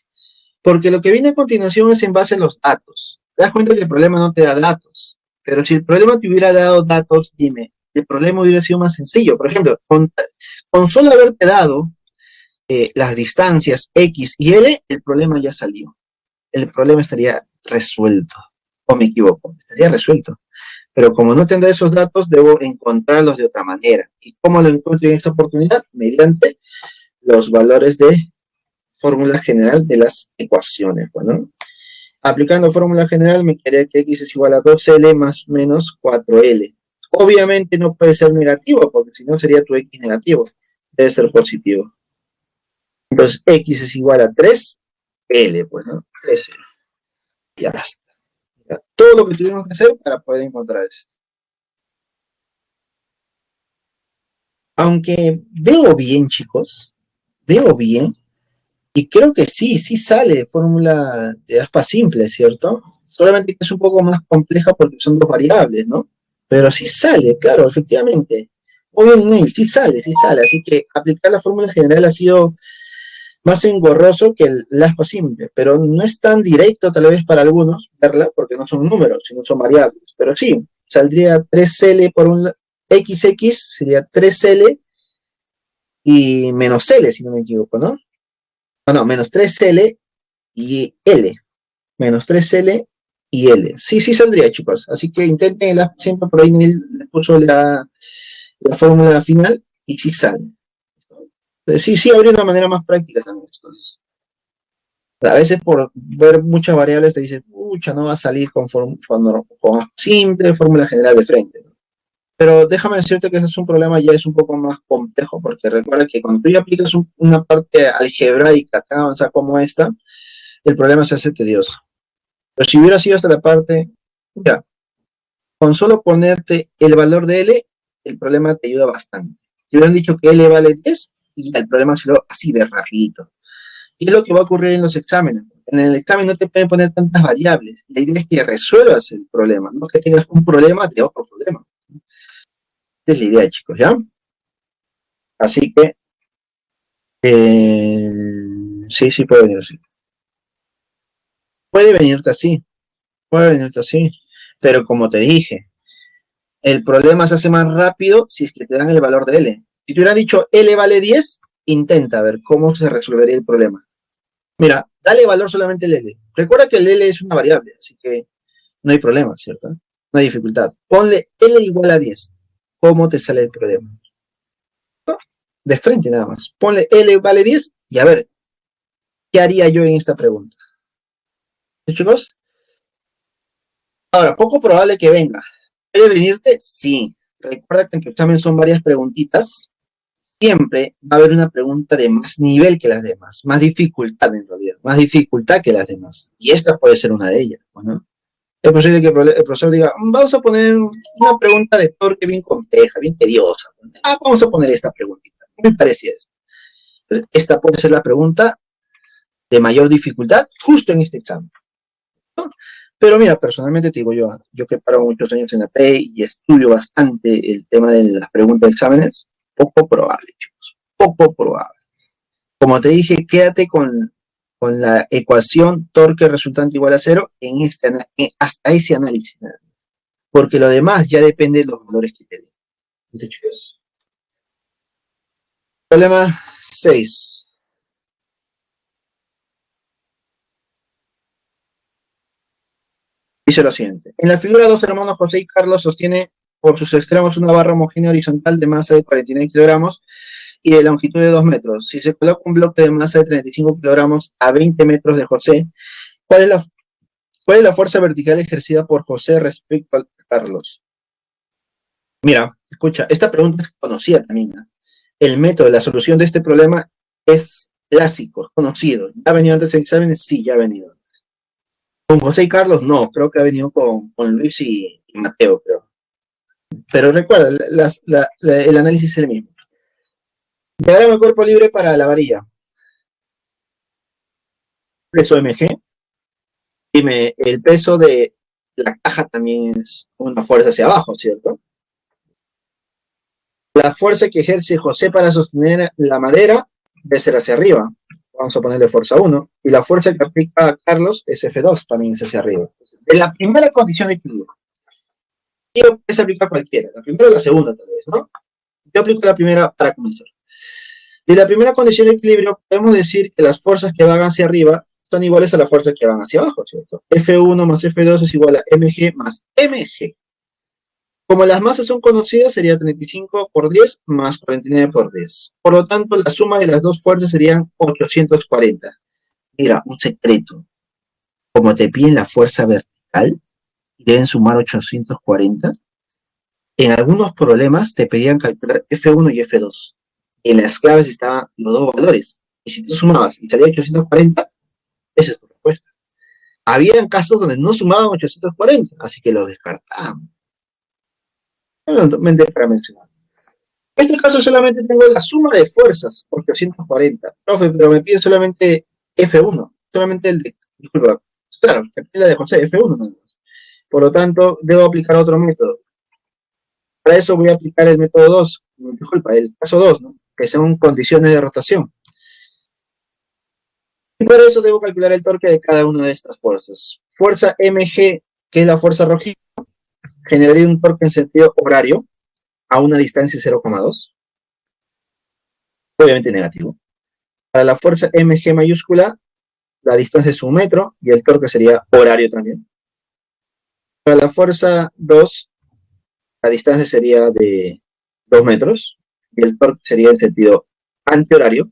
Porque lo que viene a continuación es en base a los datos. Te das cuenta que el problema no te da datos. Pero si el problema te hubiera dado datos, dime, el problema hubiera sido más sencillo. Por ejemplo, con solo haberte dado las distancias X y L, el problema ya salió. El problema estaría resuelto. ¿O me equivoco? Estaría resuelto. Pero como no tendré esos datos, debo encontrarlos de otra manera. ¿Y cómo lo encuentro en esta oportunidad? Mediante los valores de fórmula general de las ecuaciones, ¿no? Aplicando fórmula general me quedaría que x es igual a 2L más menos 4L. Obviamente no puede ser negativo, porque si no sería tu x negativo. Debe ser positivo. Entonces x es igual a 3L, pues, ¿no? 3L. Ya está. Ya. Todo lo que tuvimos que hacer para poder encontrar esto. Aunque veo bien, chicos, veo bien, y creo que sí sale fórmula de aspa simple, ¿cierto? Solamente que es un poco más compleja porque son dos variables, ¿no? Pero sí sale, claro, efectivamente. Muy bien, Neil, sí sale. Así que aplicar la fórmula general ha sido más engorroso que el aspa simple, pero no es tan directo tal vez para algunos verla, porque no son números, sino son variables. Pero sí, saldría 3L por un XX sería 3L y menos L, si no me equivoco, ¿no? No, menos 3L y L. Menos 3L y L. Sí saldría, chicos. Así que intenten siempre por ahí le puso la fórmula final y sí sale. Sí, habría una manera más práctica también. Entonces, a veces por ver muchas variables te dicen, pucha, no va a salir con simple fórmula general de frente, ¿no? Pero déjame decirte que ese es un problema ya es un poco más complejo, porque recuerda que cuando tú ya aplicas una parte algebraica tan avanzada como esta, el problema se hace tedioso. Pero si hubiera sido hasta la parte, ya, con solo ponerte el valor de L, el problema te ayuda bastante. Si hubieran dicho que L vale 10, y el problema se lo así de rapidito. Y es lo que va a ocurrir en los exámenes. En el examen no te pueden poner tantas variables. La idea es que resuelvas el problema, no que tengas un problema de otro problema. Esa es la idea, chicos, ¿ya? Así que, sí puede venir así. Puede venirte así. Pero como te dije, el problema se hace más rápido si es que te dan el valor de L. Si te hubieran dicho L vale 10, intenta ver cómo se resolvería el problema. Mira, dale valor solamente al L. Recuerda que el L es una variable, así que no hay problema, ¿cierto? No hay dificultad. Ponle L igual a 10. ¿Cómo te sale el problema? ¿No? De frente nada más. Ponle L vale 10 y a ver, ¿qué haría yo en esta pregunta? ¿Sí, chicos? Ahora, poco probable que venga. ¿Puede venirte? Sí. Recuerda que en tu examen son varias preguntitas. Siempre va a haber una pregunta de más nivel que las demás, más dificultad en realidad, más dificultad que las demás. Y esta puede ser una de ellas, ¿no? Es posible que el profesor diga, vamos a poner una pregunta de torque bien compleja, bien tediosa. Vamos a poner esta preguntita. ¿Qué me parece esta? Esta puede ser la pregunta de mayor dificultad justo en este examen, ¿no? Pero mira, personalmente te digo yo que paro muchos años en la P y estudio bastante el tema de las preguntas de exámenes, poco probable, chicos, poco probable. Como te dije, quédate con la ecuación torque resultante igual a cero hasta ese análisis, porque lo demás ya depende de los valores que te den. ¿Listo, chicos? Problema 6. Dice lo siguiente. En la figura, dos hermanos José y Carlos sostienen por sus extremos una barra homogénea horizontal de masa de 49 kilogramos y de longitud de 2 metros. Si se coloca un bloque de masa de 35 kilogramos a 20 metros de José, ¿cuál es la fuerza vertical ejercida por José respecto a Carlos? Mira, escucha, esta pregunta es conocida también, ¿no? El método de la solución de este problema es clásico, es conocido. ¿Ya ha venido antes en exámenes? Sí, ya ha venido. Con José y Carlos, no, creo que ha venido con Luis y Mateo, creo. Pero recuerda, el análisis es el mismo. Diagrama de cuerpo libre para la varilla. Peso mg. Dime, el peso de la caja también es una fuerza hacia abajo, ¿cierto? La fuerza que ejerce José para sostener la madera debe ser hacia arriba. Vamos a ponerle fuerza 1. Y la fuerza que aplica Carlos es F2, también es hacia arriba. En la primera condición de equilibrio. Yo se aplica a cualquiera. La primera o la segunda, tal vez, ¿no? Yo aplico la primera para comenzar. De la primera condición de equilibrio, podemos decir que las fuerzas que van hacia arriba son iguales a las fuerzas que van hacia abajo, ¿cierto? F1 más F2 es igual a mg más mg. Como las masas son conocidas, sería 35 por 10 más 49 por 10. Por lo tanto, la suma de las dos fuerzas serían 840. Mira, un secreto. como te piden la fuerza vertical, y deben sumar 840, en algunos problemas te pedían calcular F1 y F2. En las claves estaban los dos valores. Y si tú sumabas y salía 840, esa es tu respuesta. Habían casos donde no sumaban 840, así que lo descartaban. Solamente para mencionar. En este caso solamente tengo la suma de fuerzas, 840. Profe, pero me pide solamente F1. Solamente el de, disculpa, claro, la de José, F1 nada más. Por lo tanto, debo aplicar otro método. Para eso voy a aplicar el método 2, disculpa, el caso 2, ¿no? Que son condiciones de rotación. Y para eso debo calcular el torque de cada una de estas fuerzas. Fuerza mg, que es la fuerza rojita, generaría un torque en sentido horario a una distancia de 0,2, obviamente negativo. Para la fuerza mg mayúscula, la distancia es 1 metro y el torque sería horario también. Para la fuerza 2, la distancia sería de 2 metros y el torque sería en sentido antihorario,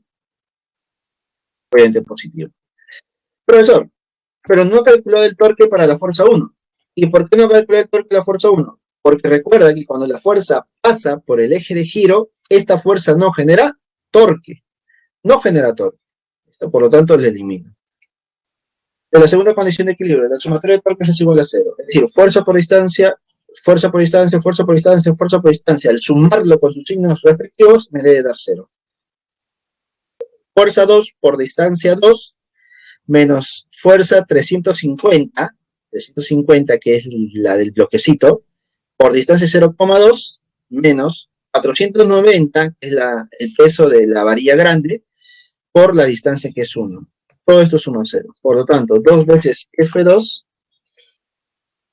obviamente positivo. Profesor, pero no calculó el torque para la fuerza 1. ¿Y por qué no calculó el torque de la fuerza 1? Porque recuerda que cuando la fuerza pasa por el eje de giro, esta fuerza no genera torque. No genera torque. Por lo tanto, le elimino. En la segunda condición de equilibrio, la sumatoria de torques es igual a 0. Es decir, fuerza por distancia, fuerza por distancia, fuerza por distancia, fuerza por distancia. Al sumarlo con sus signos respectivos, me debe dar 0. Fuerza 2 por distancia 2 menos fuerza 350, que es la del bloquecito, por distancia 0,2 menos 490, que es el peso de la varilla grande, por la distancia que es 1. Todo esto suma 0. Por lo tanto, 2 veces F2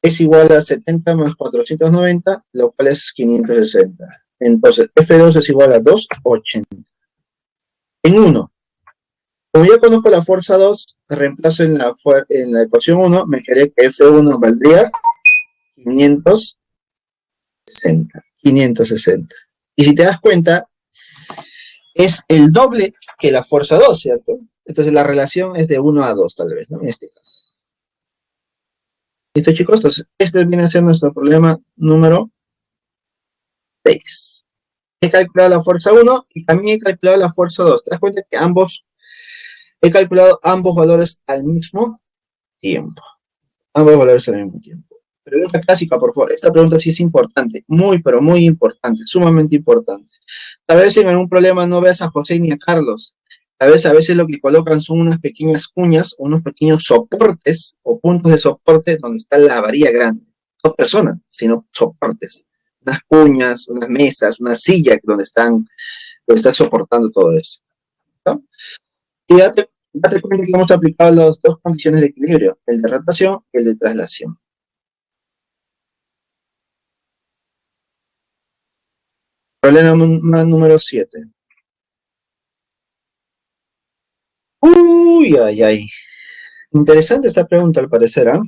es igual a 70 más 490, lo cual es 560. Entonces, F2 es igual a 280. En 1, como ya conozco la fuerza 2, reemplazo en la ecuación 1, me quedaría que F1 valdría 560. 560. Y si te das cuenta, es el doble que la fuerza 2, ¿cierto? Entonces la relación es de 1 a 2, tal vez, ¿no? En este caso. ¿Listo, chicos? Entonces, este viene a ser nuestro problema número 6. He calculado la fuerza 1 y también he calculado la fuerza 2. ¿Te das cuenta que he calculado ambos valores al mismo tiempo? Ambos valores al mismo tiempo. Pregunta clásica, por favor. Esta pregunta sí es importante, muy, pero muy importante, sumamente importante. Tal vez en algún problema no veas a José ni a Carlos. Tal vez a veces lo que colocan son unas pequeñas cuñas, unos pequeños soportes o puntos de soporte donde está la varilla grande. No personas, sino soportes. Unas cuñas, unas mesas, una silla donde están soportando todo eso, ¿no? Y date cuenta que hemos aplicado las dos condiciones de equilibrio, el de rotación y el de traslación. Problema número 7. Uy, ay, ay. Interesante esta pregunta al parecer, ¿ah?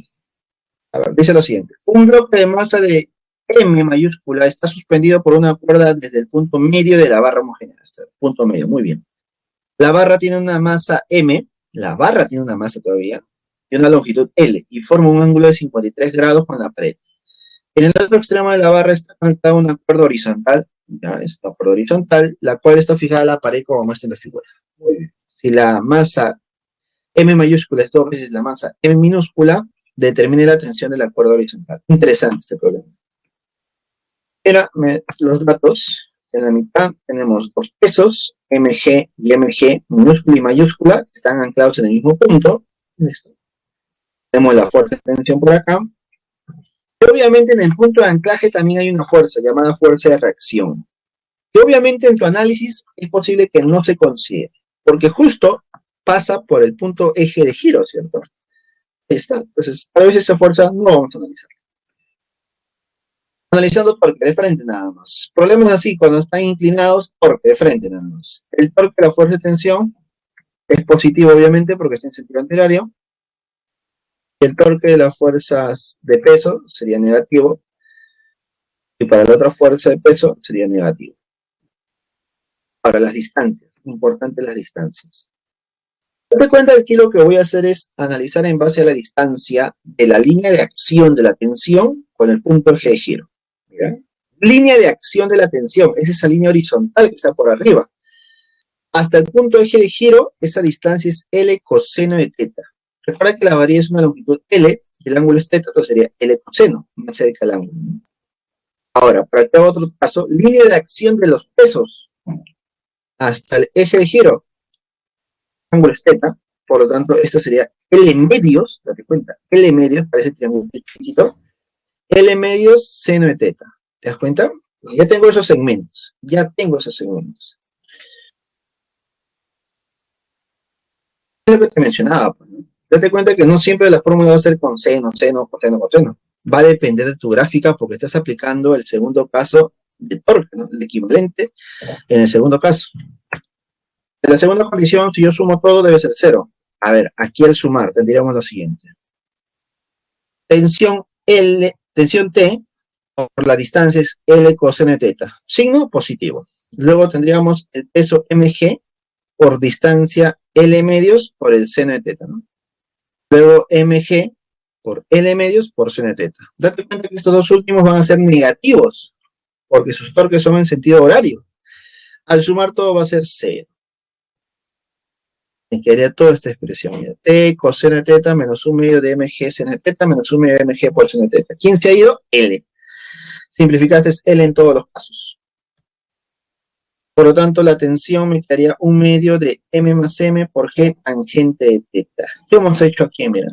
A ver, dice lo siguiente. Un bloque de masa de M mayúscula está suspendido por una cuerda desde el punto medio de la barra homogénea. Hasta el punto medio, muy bien. La barra tiene una masa M, la barra tiene una masa todavía, y una longitud L, y forma un ángulo de 53 grados con la pared. En el otro extremo de la barra está conectada una cuerda horizontal, ya es una cuerda horizontal, la cual está fijada a la pared como muestra en la figura. Muy bien. Si la masa M mayúscula es 2 veces la masa M minúscula, determine la tensión de la cuerda horizontal. Interesante este problema. Mira los datos. En la mitad tenemos dos pesos, mg y mg, minúscula y mayúscula, que están anclados en el mismo punto. Listo. Tenemos la fuerza de tensión por acá. Y obviamente en el punto de anclaje también hay una fuerza llamada fuerza de reacción. Que obviamente en tu análisis es posible que no se considere, porque justo pasa por el punto eje de giro, ¿cierto? Ahí está. Entonces, a veces esa fuerza no vamos a analizar. Analizando torque de frente nada más. Problemas así, cuando están inclinados, torque de frente nada más. El torque de la fuerza de tensión es positivo, obviamente, porque está en sentido antihorario. Y el torque de las fuerzas de peso sería negativo. Y para la otra fuerza de peso sería negativo. Para las distancias, importante las distancias. Date cuenta que aquí lo que voy a hacer es analizar en base a la distancia de la línea de acción de la tensión con el punto eje de giro. ¿Mira? Línea de acción de la tensión, es esa línea horizontal que está por arriba. Hasta el punto eje de giro, esa distancia es L coseno de teta. Recuerda que la varilla es una longitud L y el ángulo es teta, entonces sería L coseno, más cerca del ángulo. Ahora, para que haga otro caso, línea de acción de los pesos hasta el eje de giro, ángulo es teta, por lo tanto, esto sería L medios, date cuenta, L medios, parece triángulo chiquitito, L medios seno de teta. ¿Te das cuenta? Ya tengo esos segmentos, Es lo que te mencionaba, pues, ¿no? Date cuenta que no siempre la fórmula va a ser con seno, seno, coseno, coseno. Va a depender de tu gráfica porque estás aplicando el segundo caso de torque, ¿no? El equivalente en el segundo caso. En la segunda condición, si yo sumo todo, debe ser cero. A ver, aquí al sumar tendríamos lo siguiente. Tensión L, tensión T, por la distancia es L coseno de teta. Signo positivo. Luego tendríamos el peso mg por distancia L medios por el seno de teta, ¿no? Luego mg por L medios por seno de teta. Date cuenta que estos dos últimos van a ser negativos, porque sus torques son en sentido horario. Al sumar todo va a ser cero. Me quedaría toda esta expresión. Mira, T coseno de teta menos 1 medio de mg seno de teta menos 1 medio de mg por seno de teta. ¿Quién se ha ido? L. Simplificaste es L en todos los casos. Por lo tanto, la tensión me quedaría 1 medio de m más m por g tangente de teta. ¿Qué hemos hecho aquí? Mira.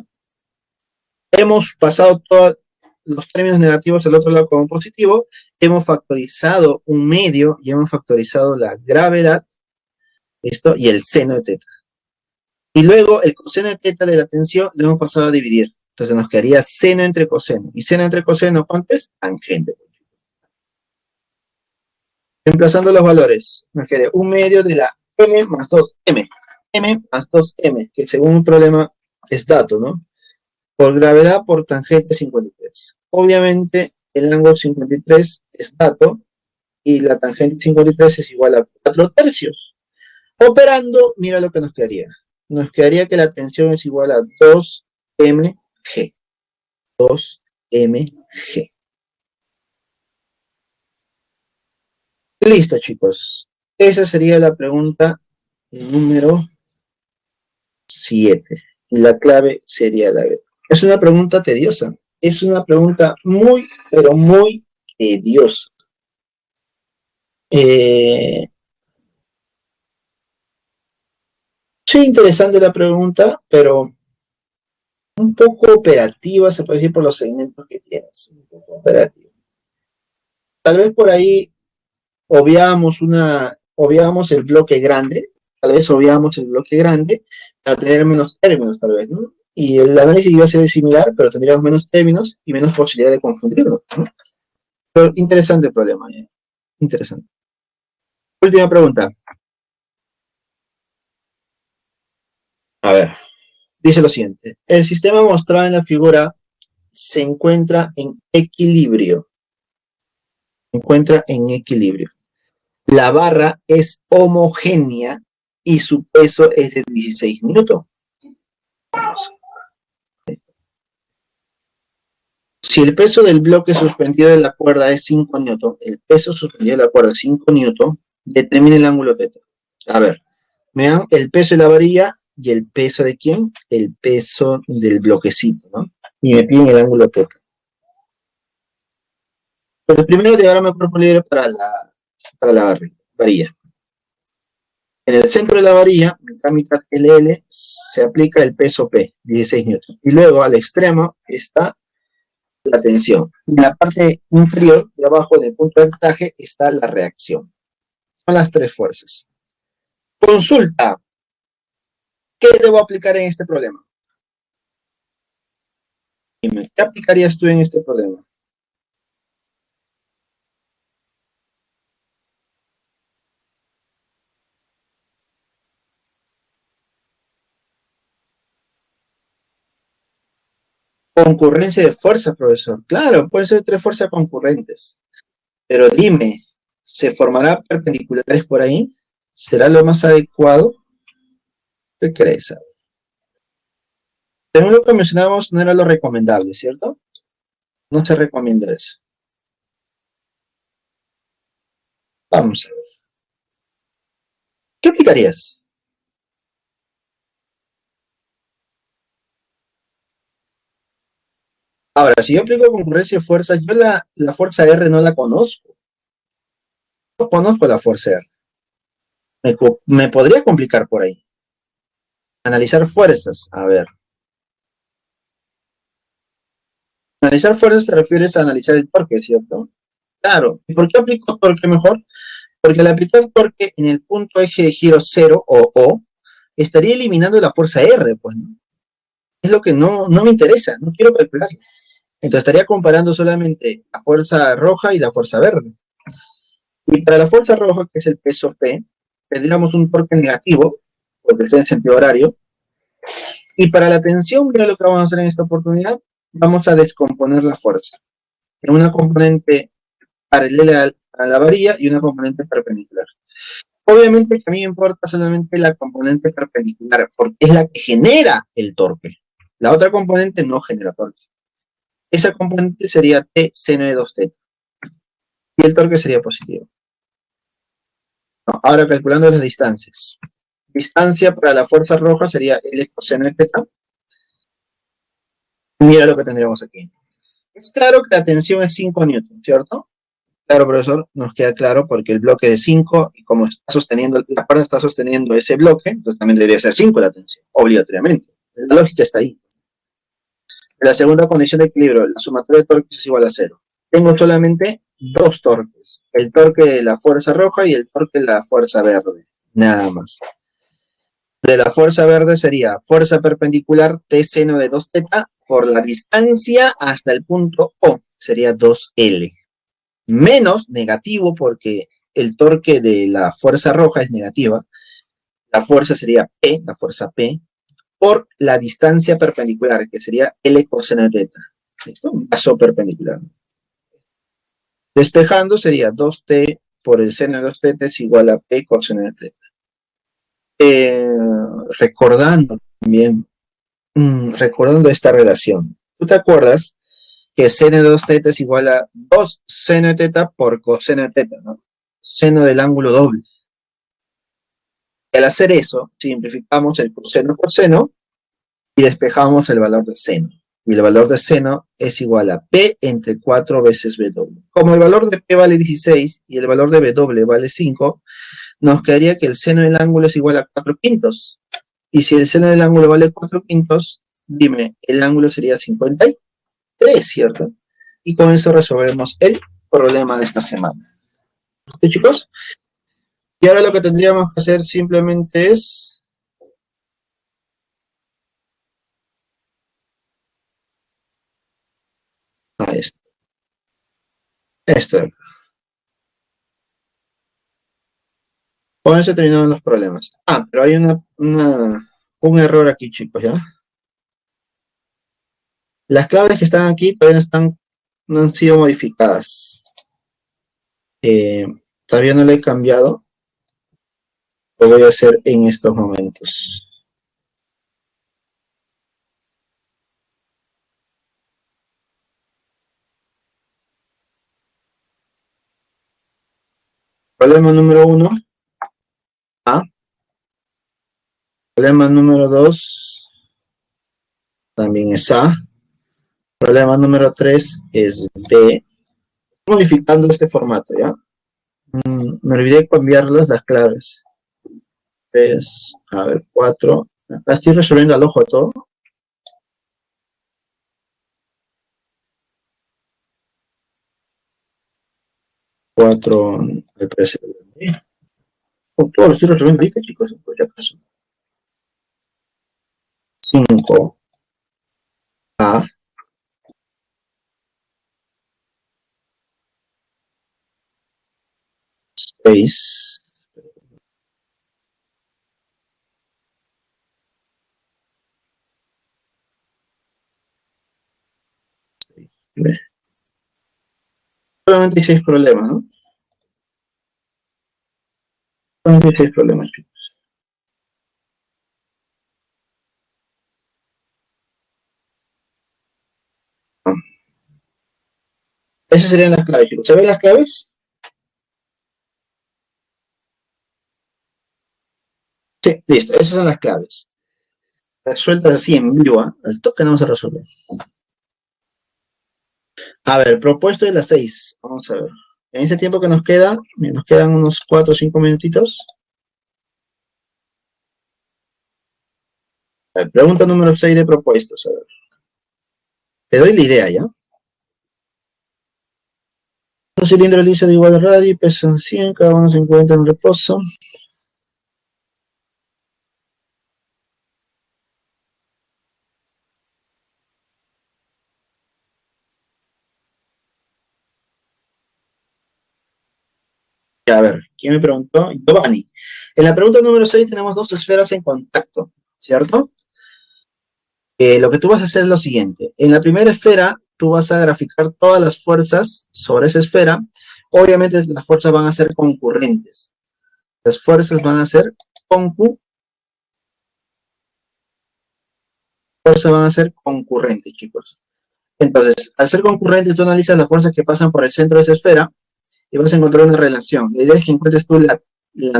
Hemos pasado todos los términos negativos al otro lado como positivo, hemos factorizado un medio y hemos factorizado la gravedad, esto, y el seno de teta. Y luego el coseno de teta de la tensión lo hemos pasado a dividir. Entonces nos quedaría seno entre coseno. ¿Y seno entre coseno cuánto es? Tangente. Reemplazando los valores, nos queda 1 medio de la m más 2m. m más 2m, que según un problema es dato, ¿no? Por gravedad por tangente 53. Obviamente el ángulo 53 es dato y la tangente 53 es igual a 4 tercios. Operando, mira lo que nos quedaría. Nos quedaría que la tensión es igual a 2mg. 2mg. Listo, chicos. Esa sería la pregunta número 7. Y la clave sería la B. Es una pregunta tediosa. Es una pregunta muy, pero muy tediosa. Sí, interesante la pregunta, pero un poco operativa, se puede decir, por los segmentos que tienes. Un poco operativa. Tal vez por ahí obviamos el bloque grande, para tener menos términos, tal vez, ¿no? Y el análisis iba a ser similar, pero tendríamos menos términos y menos posibilidad de confundirlos, ¿no? Pero interesante el problema, ¿eh? Interesante. Última pregunta. A ver, dice lo siguiente. El sistema mostrado en la figura se encuentra en equilibrio. La barra es homogénea y su peso es de 16 newton. Si el peso del bloque suspendido de la cuerda es 5 newton, el peso suspendido de la cuerda es 5 newton, determina el ángulo teta. A ver, me dan el peso de la varilla y el peso de ¿quién? El peso del bloquecito, ¿no? Y me piden el ángulo teta. Pero primero de ahora me cuerpo libre para la varilla. En el centro de la varilla, mitad LL, se aplica el peso P, 16 newton. Y luego al extremo está la tensión. En la parte inferior, de abajo, en el punto de anclaje, está la reacción. Son las tres fuerzas. Consulta. ¿Qué debo aplicar en este problema? Dime, ¿qué aplicarías tú en este problema? Concurrencia de fuerzas, profesor. Claro, pueden ser tres fuerzas concurrentes. Pero dime, ¿se formará perpendiculares por ahí? ¿Será lo más adecuado? ¿Qué crees? Según lo que mencionábamos, no era lo recomendable, ¿cierto? No se recomienda eso. Vamos a ver. ¿Qué aplicarías? Ahora, si yo aplico concurrencia de fuerzas, yo la fuerza R no la conozco. No conozco la fuerza R. Me podría complicar por ahí. Analizar fuerzas. A ver. Analizar fuerzas te refieres a analizar el torque, ¿cierto? Claro. ¿Y por qué aplico torque mejor? Porque al aplicar torque en el punto eje de giro 0 o O, estaría eliminando la fuerza R, pues, ¿no? Es lo que no me interesa, no quiero calcularla. Entonces estaría comparando solamente la fuerza roja y la fuerza verde. Y para la fuerza roja, que es el peso P, tendríamos un torque negativo, porque está en sentido horario. Y para la tensión, mira lo que vamos a hacer en esta oportunidad, vamos a descomponer la fuerza en una componente paralela a la varilla y una componente perpendicular. Obviamente que a mí me importa solamente la componente perpendicular, porque es la que genera el torque. La otra componente no genera torque. Esa componente sería T seno de 2 θ. Y el torque sería positivo. No, ahora calculando las distancias. Distancia para la fuerza roja sería L coseno de θ. Mira lo que tendríamos aquí. Es claro que la tensión es 5 newtons, ¿cierto? Claro, profesor, nos queda claro porque el bloque de 5, y como está sosteniendo, la cuerda está sosteniendo ese bloque, entonces también debería ser 5 la tensión, obligatoriamente. La lógica está ahí. La segunda condición de equilibrio, la sumatoria de torques es igual a 0. Tengo solamente dos torques, el torque de la fuerza roja y el torque de la fuerza verde, nada más. De la fuerza verde sería fuerza perpendicular T seno de 2 θ por la distancia hasta el punto O, sería 2L. Menos negativo porque el torque de la fuerza roja es negativa, la fuerza sería P, la fuerza P, por la distancia perpendicular, que sería L coseno de θ. ¿Listo? Un paso perpendicular. Despejando sería 2T por el seno de 2 θ es igual a P coseno de θ. Recordando también, recordando esta relación. ¿Tú te acuerdas que seno de 2 θ es igual a 2 seno de θ por coseno de θ, ¿no? Seno del ángulo doble. Y al hacer eso, simplificamos el coseno por seno y despejamos el valor de seno. Y el valor de seno es igual a P entre 4 veces W. Como el valor de P vale 16 y el valor de W vale 5, nos quedaría que el seno del ángulo es igual a 4 quintos. Y si el seno del ángulo vale 4 quintos, dime, el ángulo sería 53, ¿cierto? Y con eso resolvemos el problema de esta semana. ¿Sí, chicos? Y ahora lo que tendríamos que hacer simplemente es... Esto de acá. Con eso terminaron los problemas. Ah, pero hay un error aquí, chicos, ¿ya? Las claves que están aquí todavía no han sido modificadas. Eh, Todavía no lo he cambiado. Lo voy a hacer en estos momentos. Problema número 1, A. Problema número 2, también es A. Problema número 3 es B. Modificando este formato, ¿ya? Me olvidé cambiarlas las claves. 3, a ver, 4. Acá estoy resolviendo al ojo todo. 4 al precio. Todo lo estoy resolviendo ahorita, chicos, por si acaso. 5 A. 6. Solamente hay 6 problemas, ¿no? Solamente hay 6 problemas, chicos. Esas serían las claves, chicos. ¿Se ven las claves? Sí, listo. Esas son las claves. Resueltas así en vivo, ¿eh? Al toque no vamos a resolver. A ver, propuesto de las 6. Vamos a ver. En ese tiempo que nos queda, nos quedan unos 4 o 5 minutitos. A ver, pregunta número 6 de propuestos. A ver. Te doy la idea, ¿ya? Un cilindro liso de igual radio y pesan 100, cada uno se encuentra en reposo. A ver, ¿quién me preguntó? Giovanni. En la pregunta número 6 tenemos dos esferas en contacto, ¿cierto? Lo que tú vas a hacer es lo siguiente. En la primera esfera, tú vas a graficar todas las fuerzas sobre esa esfera. Obviamente las fuerzas van a ser concurrentes. Las fuerzas van a ser concurrentes, chicos. Entonces, al ser concurrentes, tú analizas las fuerzas que pasan por el centro de esa esfera y vas a encontrar una relación. La idea es que encuentres tú la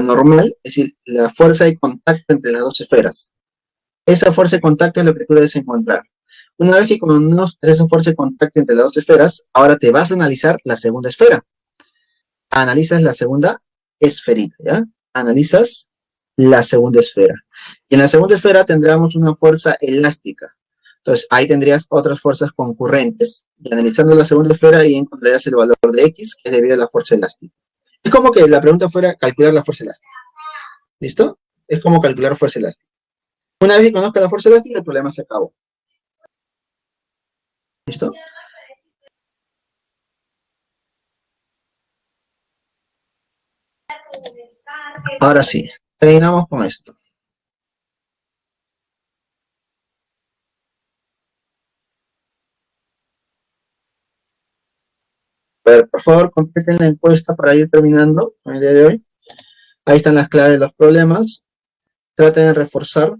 normal, es decir, la fuerza de contacto entre las dos esferas. Esa fuerza de contacto es lo que tú debes encontrar. Una vez que conoces esa fuerza de contacto entre las dos esferas, ahora te vas a analizar la segunda esfera. Analizas la segunda esferita, ¿ya? Analizas la segunda esfera. Y en la segunda esfera tendríamos una fuerza elástica. Entonces, ahí tendrías otras fuerzas concurrentes. Y analizando la segunda esfera, ahí encontrarías el valor de X, que es debido a la fuerza elástica. Es como que la pregunta fuera calcular la fuerza elástica. ¿Listo? Es como calcular fuerza elástica. Una vez que conozcas la fuerza elástica, el problema se acabó. ¿Listo? Ahora sí, terminamos con esto. A ver, por favor, completen la encuesta para ir terminando el día de hoy. Ahí están las claves de los problemas. Traten de reforzar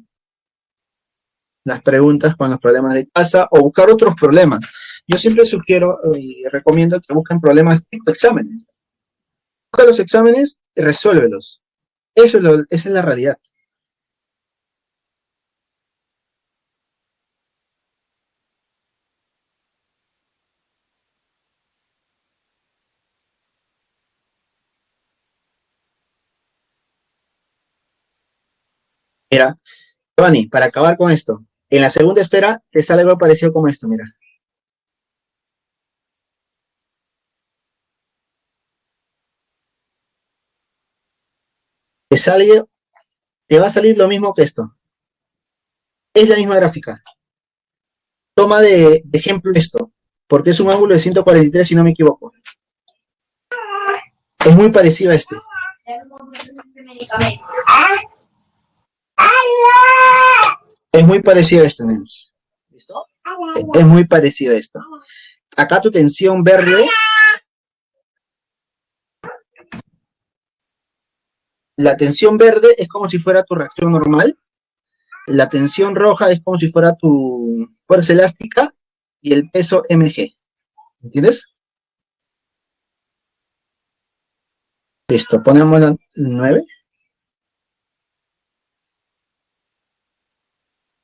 las preguntas con los problemas de casa o buscar otros problemas. Yo siempre sugiero y recomiendo que busquen problemas tipo exámenes. Busca los exámenes y resuélvelos. Esa es la realidad. Mira, Giovanni, para acabar con esto, en la segunda esfera te sale algo parecido como esto, mira. Te sale, te va a salir lo mismo que esto. Es la misma gráfica. Toma de ejemplo esto, porque es un ángulo de 143 si no me equivoco. Es muy parecido a este. Es muy parecido a esto, nenos. ¿Listo? Es muy parecido a esto. Acá tu tensión verde, la tensión verde es como si fuera tu reacción normal, la tensión roja es como si fuera tu fuerza elástica y el peso mg. ¿Entiendes? Listo, ponemos la 9,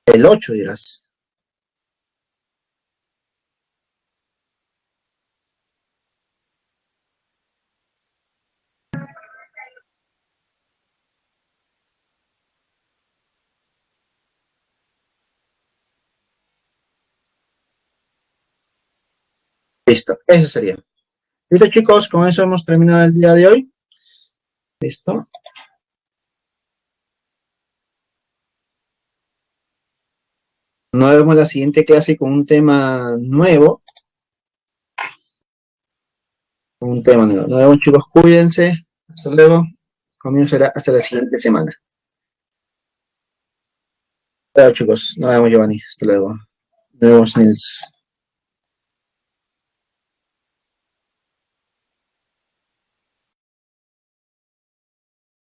el 8 dirás. Listo, eso sería. Listo, chicos, con eso hemos terminado el día de hoy. Listo. Nos vemos la siguiente clase con un tema nuevo. Un tema nuevo. Nos vemos, chicos, cuídense. Hasta luego. Conmigo será hasta la siguiente semana. Chao, chicos. Nos vemos, Giovanni. Hasta luego. Nos vemos, Nils.